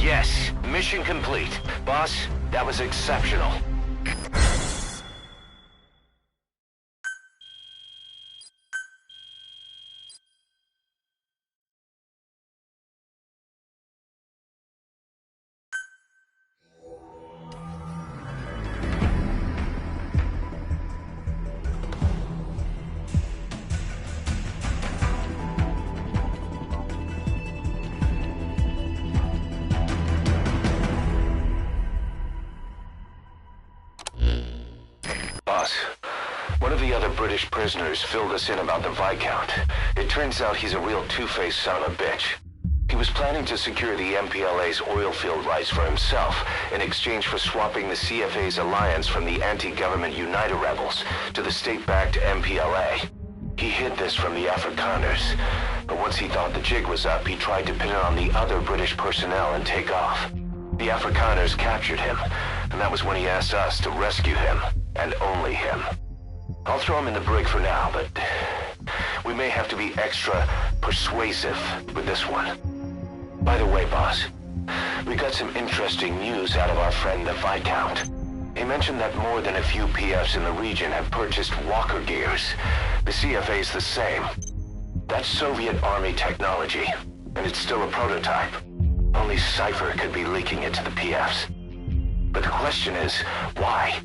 Yes, mission complete. Boss, that was exceptional. Boss, one of the other British prisoners filled us in about the Viscount. It turns out he's a real two-faced son of a bitch. He was planning to secure the MPLA's oil field rights for himself in exchange for swapping the CFA's alliance from the anti-government United rebels to the state-backed MPLA. He hid this from the Afrikaners, but once he thought the jig was up, he tried to pin it on the other British personnel and take off. The Afrikaners captured him, and that was when he asked us to rescue him. And only him. I'll throw him in the brig for now, but we may have to be extra persuasive with this one. By the way, boss, we got some interesting news out of our friend the Viscount. He mentioned that more than a few PFs in the region have purchased walker gears. The CFA's the same. That's Soviet Army technology, and it's still a prototype. Only Cypher could be leaking it to the PFs. But the question is, why?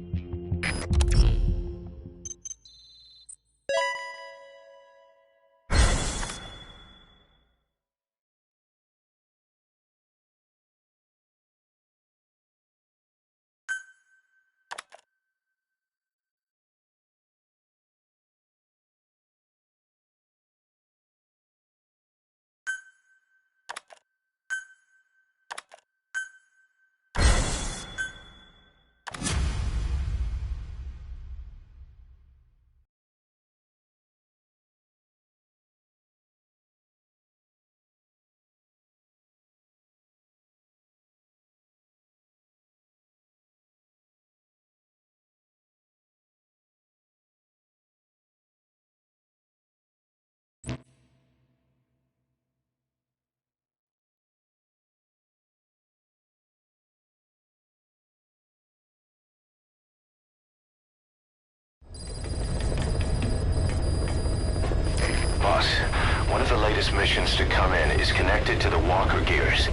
of the latest missions to come in is connected to the walker gears.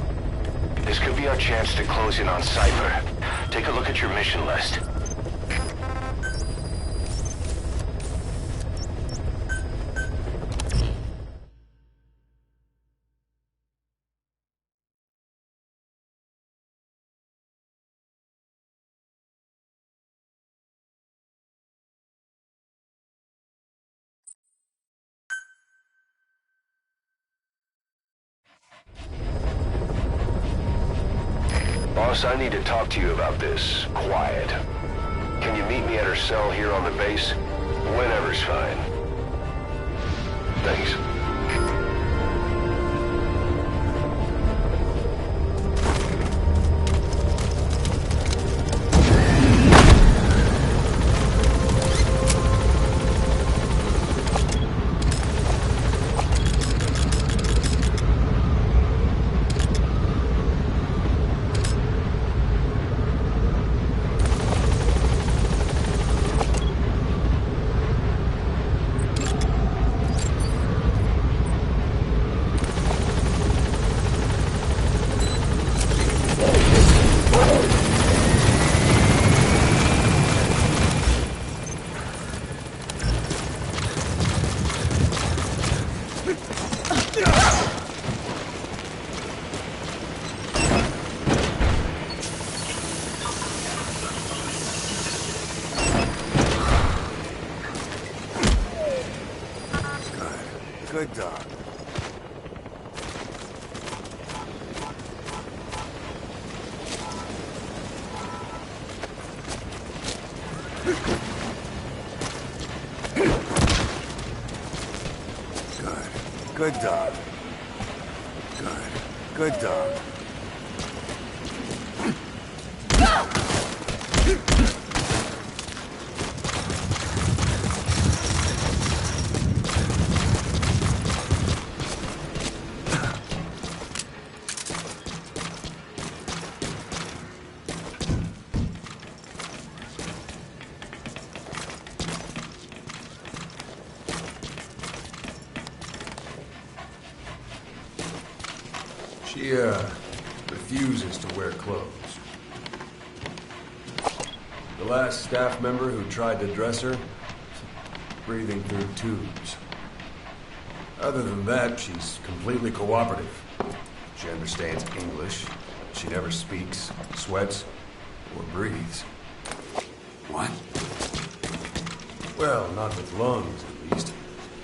This could be our chance to close in on Cypher. Take a look at your mission list. Boss, I need to talk to you about this. Quiet. Can you meet me at her cell here on the base? Whenever's fine. Thanks. Good dog. Good dog. Good dog. She, refuses to wear clothes. The last staff member who tried to dress her, breathing through tubes. Other than that, she's completely cooperative. She understands English. She never speaks, sweats, or breathes. What? Well, not with lungs, at least.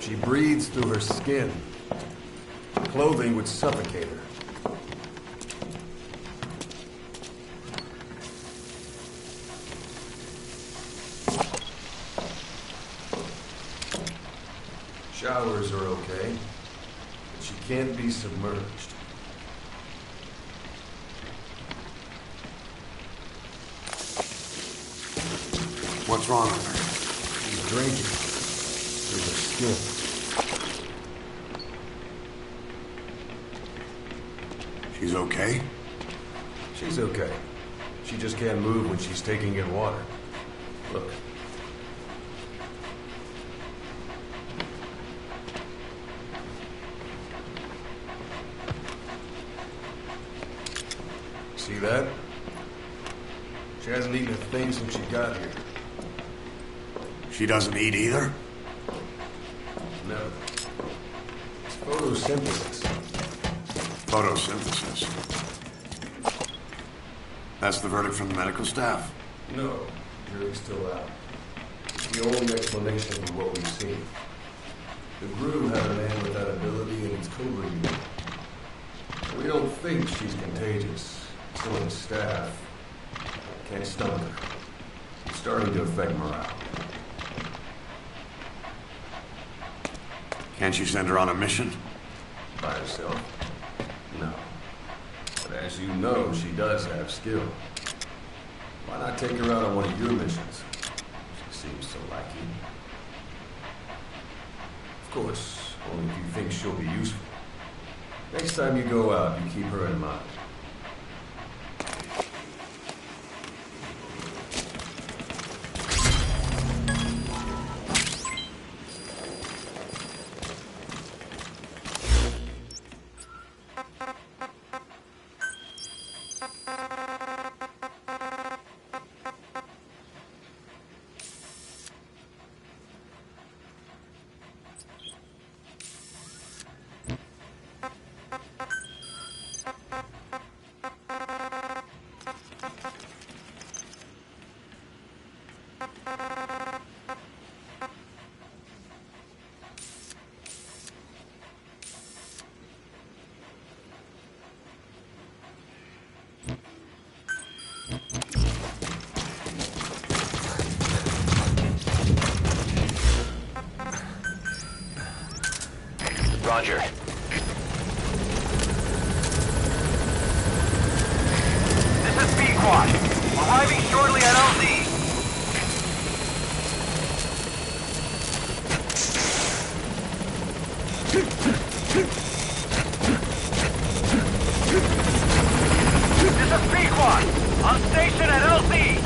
She breathes through her skin. Clothing would suffocate her. Showers are okay, but she can't be submerged. What's wrong with her? She's drinking through her skin. She's okay? She's okay. She just can't move when she's taking in water. Look. See that? She hasn't eaten a thing since she got here. She doesn't eat either? No. It's photosynthesis. Photosynthesis. That's the verdict from the medical staff? No, jury's still out. It's the only explanation for what we've seen. The Groom had a man with that ability in its Cobra unit. We don't think she's contagious. Some of the staff can't stomach her. It's starting to affect morale. Can't you send her on a mission? By herself? No. But as you know, she does have skill. Why not take her out on one of your missions? She seems to like you. Of course, only if you think she'll be useful. Next time you go out, you keep her in mind. Roger. This is B-Quad. Arriving shortly at LZ. This is B-Quad. On station at LZ.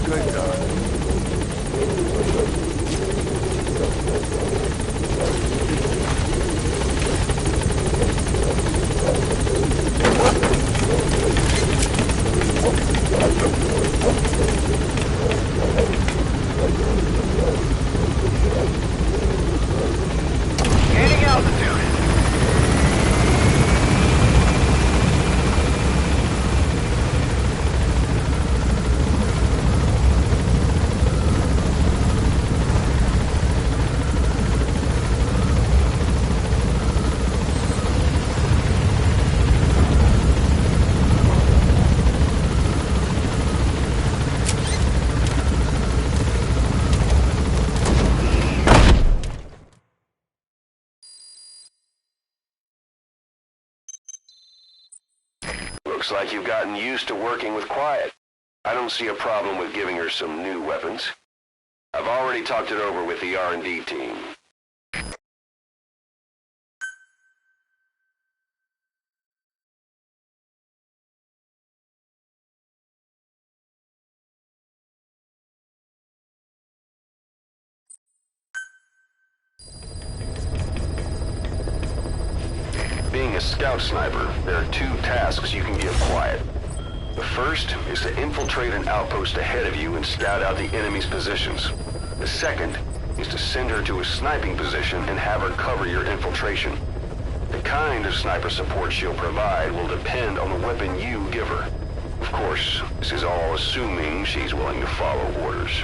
Good God. Gaining altitude. Looks like you've gotten used to working with Quiet. I don't see a problem with giving her some new weapons. I've already talked it over with the R&D team. Being a scout sniper, there are two tasks you can give Quiet. The first is to infiltrate an outpost ahead of you and scout out the enemy's positions. The second is to send her to a sniping position and have her cover your infiltration. The kind of sniper support she'll provide will depend on the weapon you give her. Of course, this is all assuming she's willing to follow orders.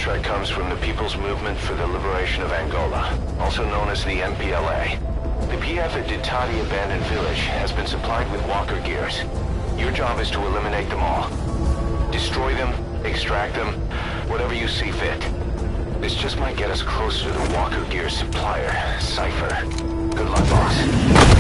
threat comes from the People's Movement for the Liberation of Angola, also known as the MPLA. The PF at Ditati Abandoned Village has been supplied with walker gears. Your job is to eliminate them all. Destroy them, extract them, whatever you see fit. This just might get us closer to the walker gear supplier, Cypher. Good luck, boss.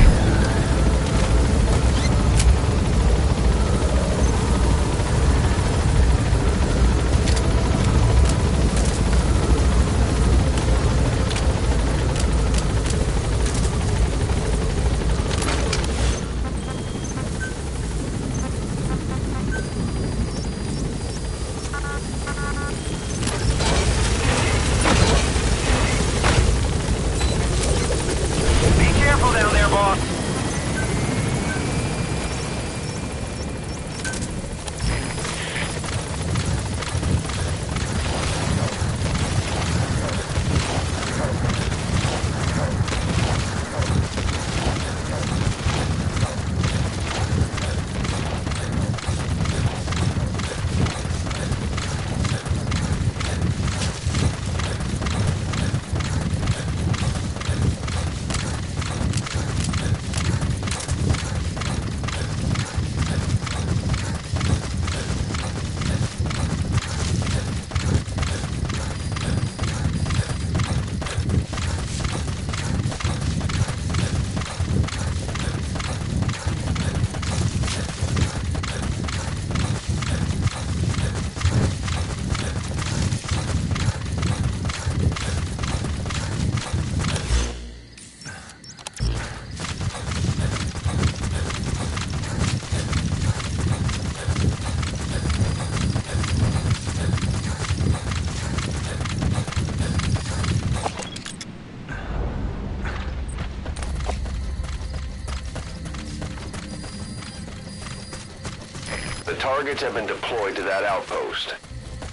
The targets have been deployed to that outpost.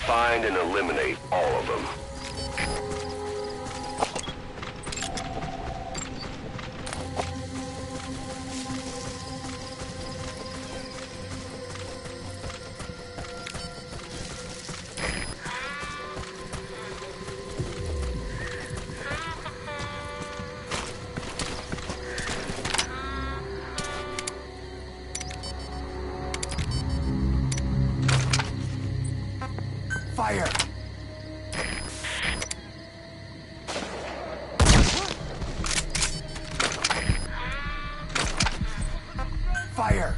Find and eliminate all of them. Fire! Fire!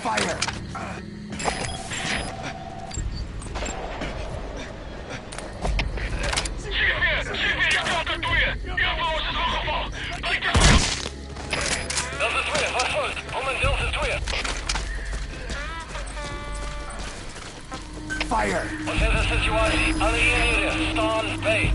Fire! Fire! Wat is de situatie? Alle eenheden staan bij.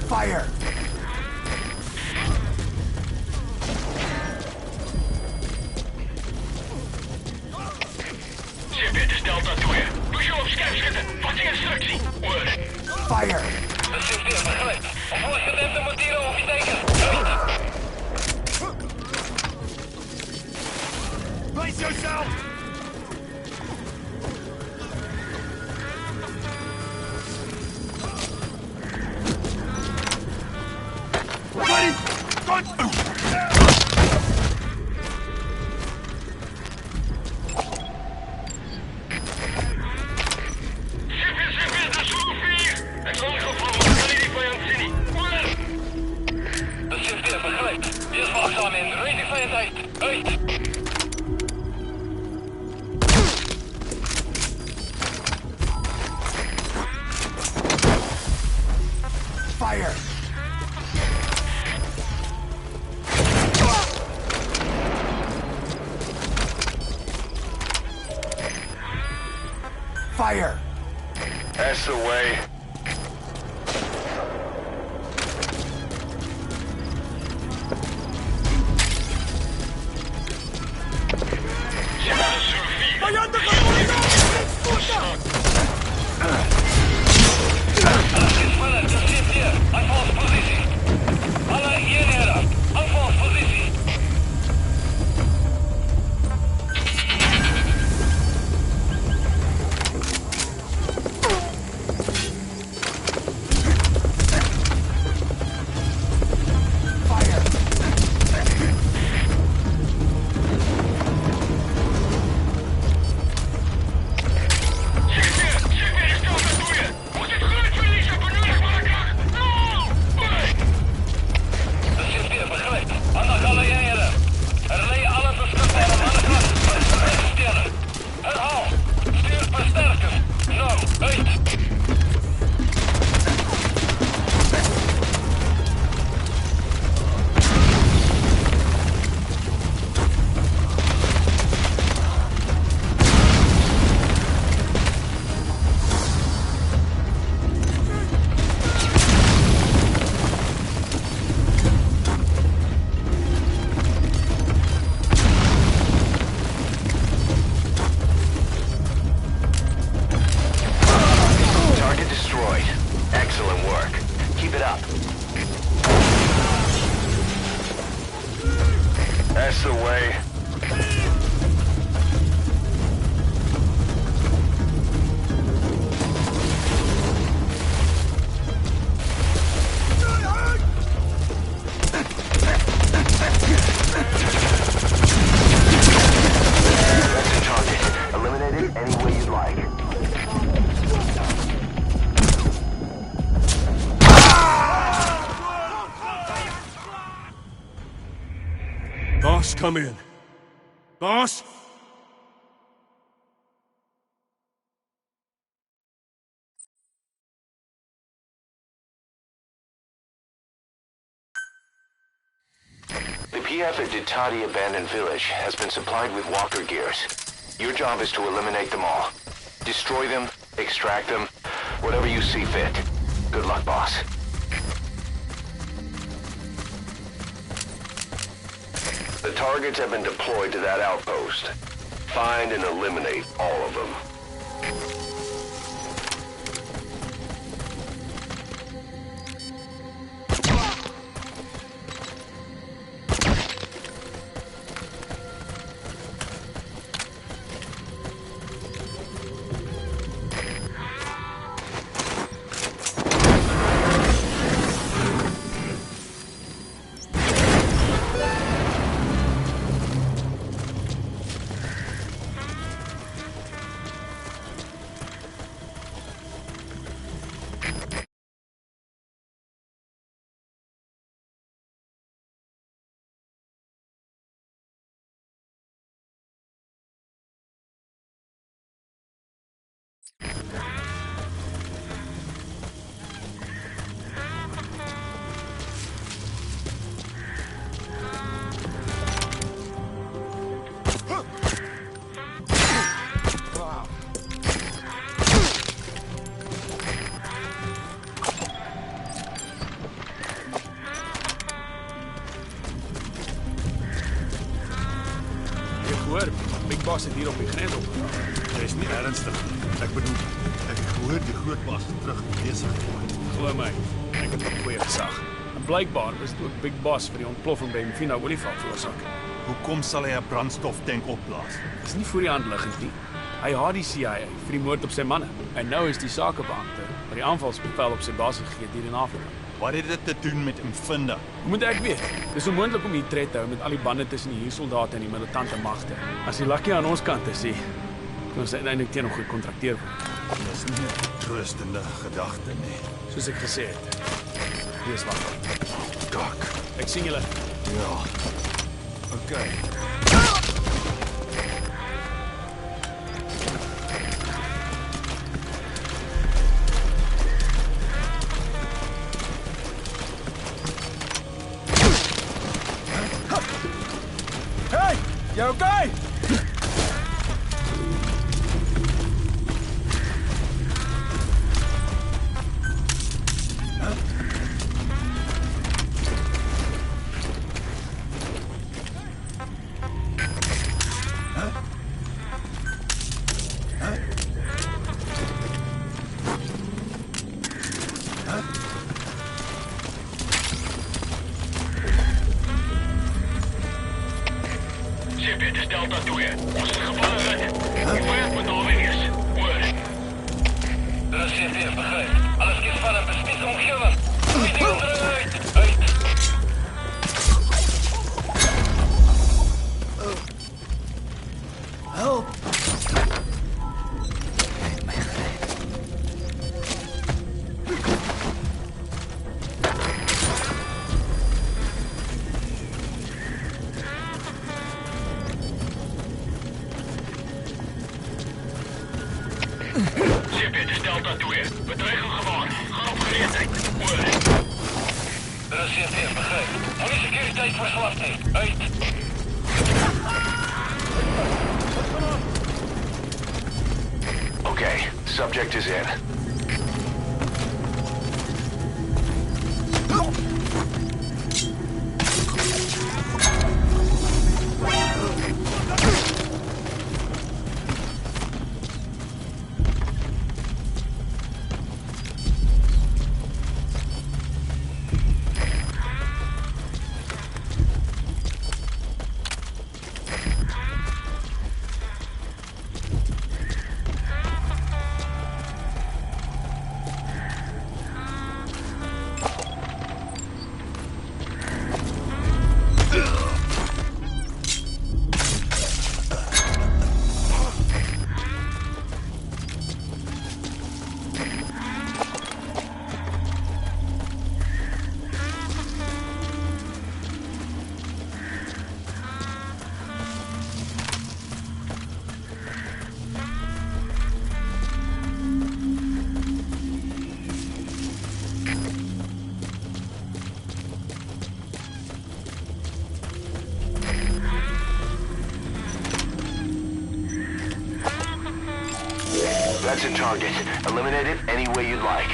Fire! Dit is Delta 2. Doe je op scherpschutten. Wacht instructie. Oor. Fire! Dat zit weer, begrijp. Of was het net de mortier op je teken? Place yourself! Ready! Go! Fire! Fire! That's the way. That's the way. That's the target. Eliminate it any way you'd like. Boss, come in. Boss? The PF at Ditati Abandoned Village has been supplied with walker gears. Your job is to eliminate them all. Destroy them, extract them, whatever you see fit. Good luck, boss. The targets have been deployed to that outpost. Find and eliminate all of them. Big boss se tira un pijero. 3.000 Ernstig. Ek bedoel, ek het gehoor die groot baas terug besig gemaak. Glo my, ek het 'n goeie gesag. En blykbaar is dit ook Big Boss vir die ontploffing by Mfina Olifant veroorsaak. Hoekom sal hy 'n brandstoftank opblaas? Dis nie voor die hand liggend nie. Hy haat die CIA vir die moord op sy manne. En nou is die sakebeampte wat die aanvalsbevel op sy baas gegee het hier in Afrika. Wat het dit te doen met Mfinda? Hoe moet ek weet? Dis onmoontlik om hier tred te hou met al die bande tussen die huursoldate en die militante magte. As die lucky aan ons kant is, kan ons uiteindelik teen hom gekontrakteer word. Dis nie 'n troostende gedagte nie. Soos ek gesê het. Wees wakker. Kak. Ek sien julle. Ja. Okay. Hey! You okay? Dit is Delta 2. Ons is gevallen rit. Die vijand moet alweer is. Oor. Dat is CT, begrijp. Alles is van een bespieste omgeving. Niet onderuit. Uit. Help! Dit is Delta 2. Bedreiging gewaar. Ga op gereedheid. Oor. Dat is CT, begrijp. Hou die securiteit voor slachting. Uit. Okay, subject is in. That's a target. Eliminate it any way you'd like.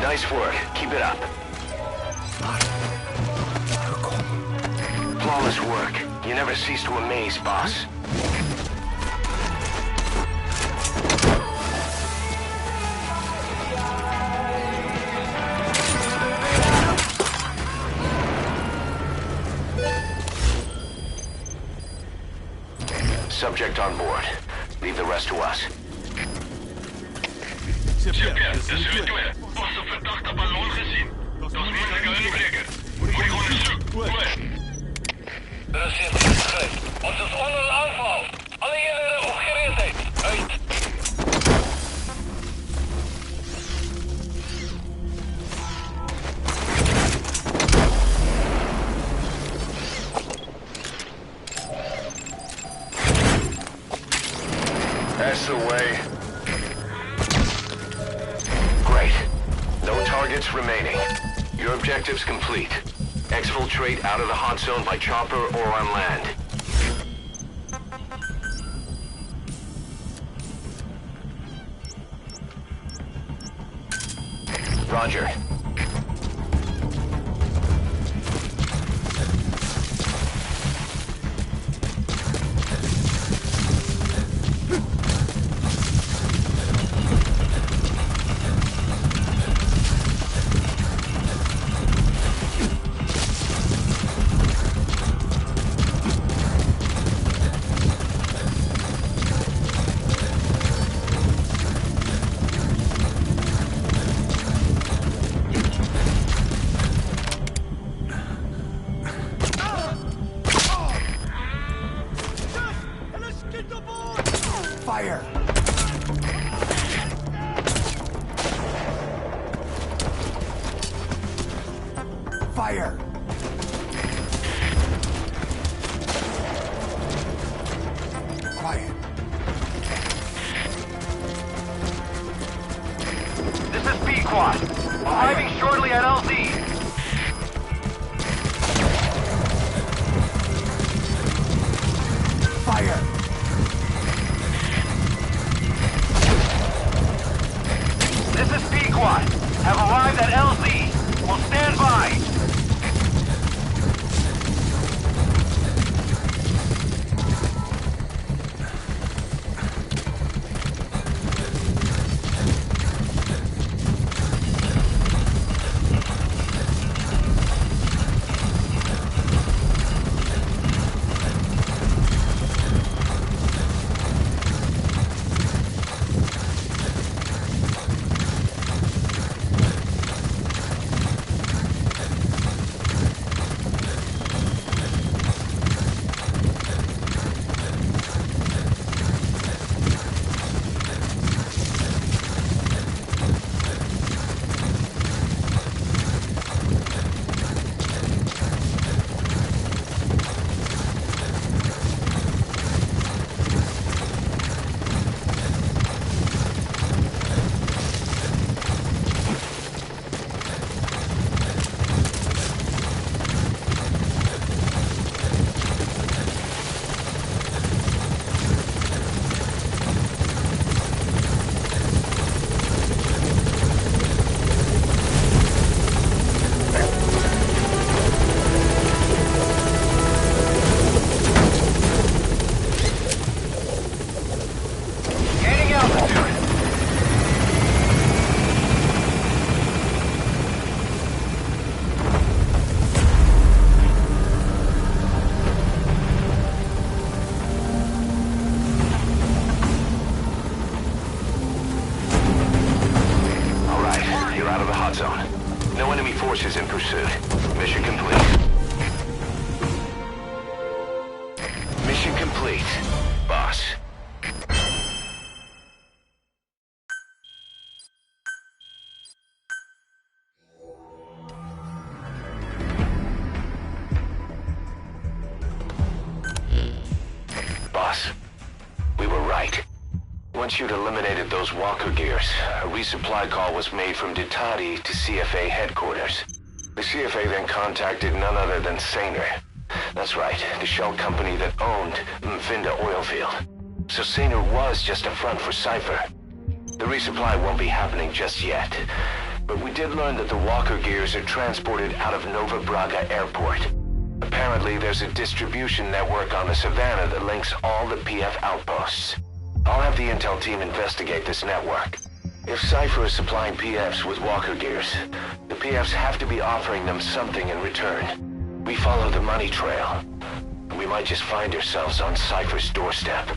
Nice work. Keep it up. Flawless work. You never cease to amaze, boss. Subject on board. Leave the rest to us. CPR, dat is u twee. Pas een verdachte ballon gezien. Dat is moeilijk een inbreker. Moet ik onderzoeken. Oor. Dat is CPR, begrijp. Ons is onder een aanval. Alle eenheden op gereedheid. Uit. That's the way. Great. No targets remaining. Your objective objectives complete. Exfiltrate out of the hot zone by chopper or on land. Roger. Fire! Fire! Quiet. This is B-Quad. Arriving shortly at LZ. Fire! This is B-Quad. Have arrived at LZ. Will stand by. No enemy forces in pursuit. Mission complete. Mission complete, boss. Boss, we were right. Once you'd eliminated those walker gears, a resupply call was made from Ditati to CFA headquarters. The CFA then contacted none other than Saner. That's right, the shell company that owned Mfinda Oilfield. So Saner was just a front for Cypher. The resupply won't be happening just yet. But we did learn that the walker gears are transported out of Nova Braga Airport. Apparently, there's a distribution network on the Savannah that links all the PF outposts. I'll have the intel team investigate this network. If Cypher is supplying PFs with walker gears, the PFs have to be offering them something in return. We follow the money trail, and we might just find ourselves on Cypher's doorstep.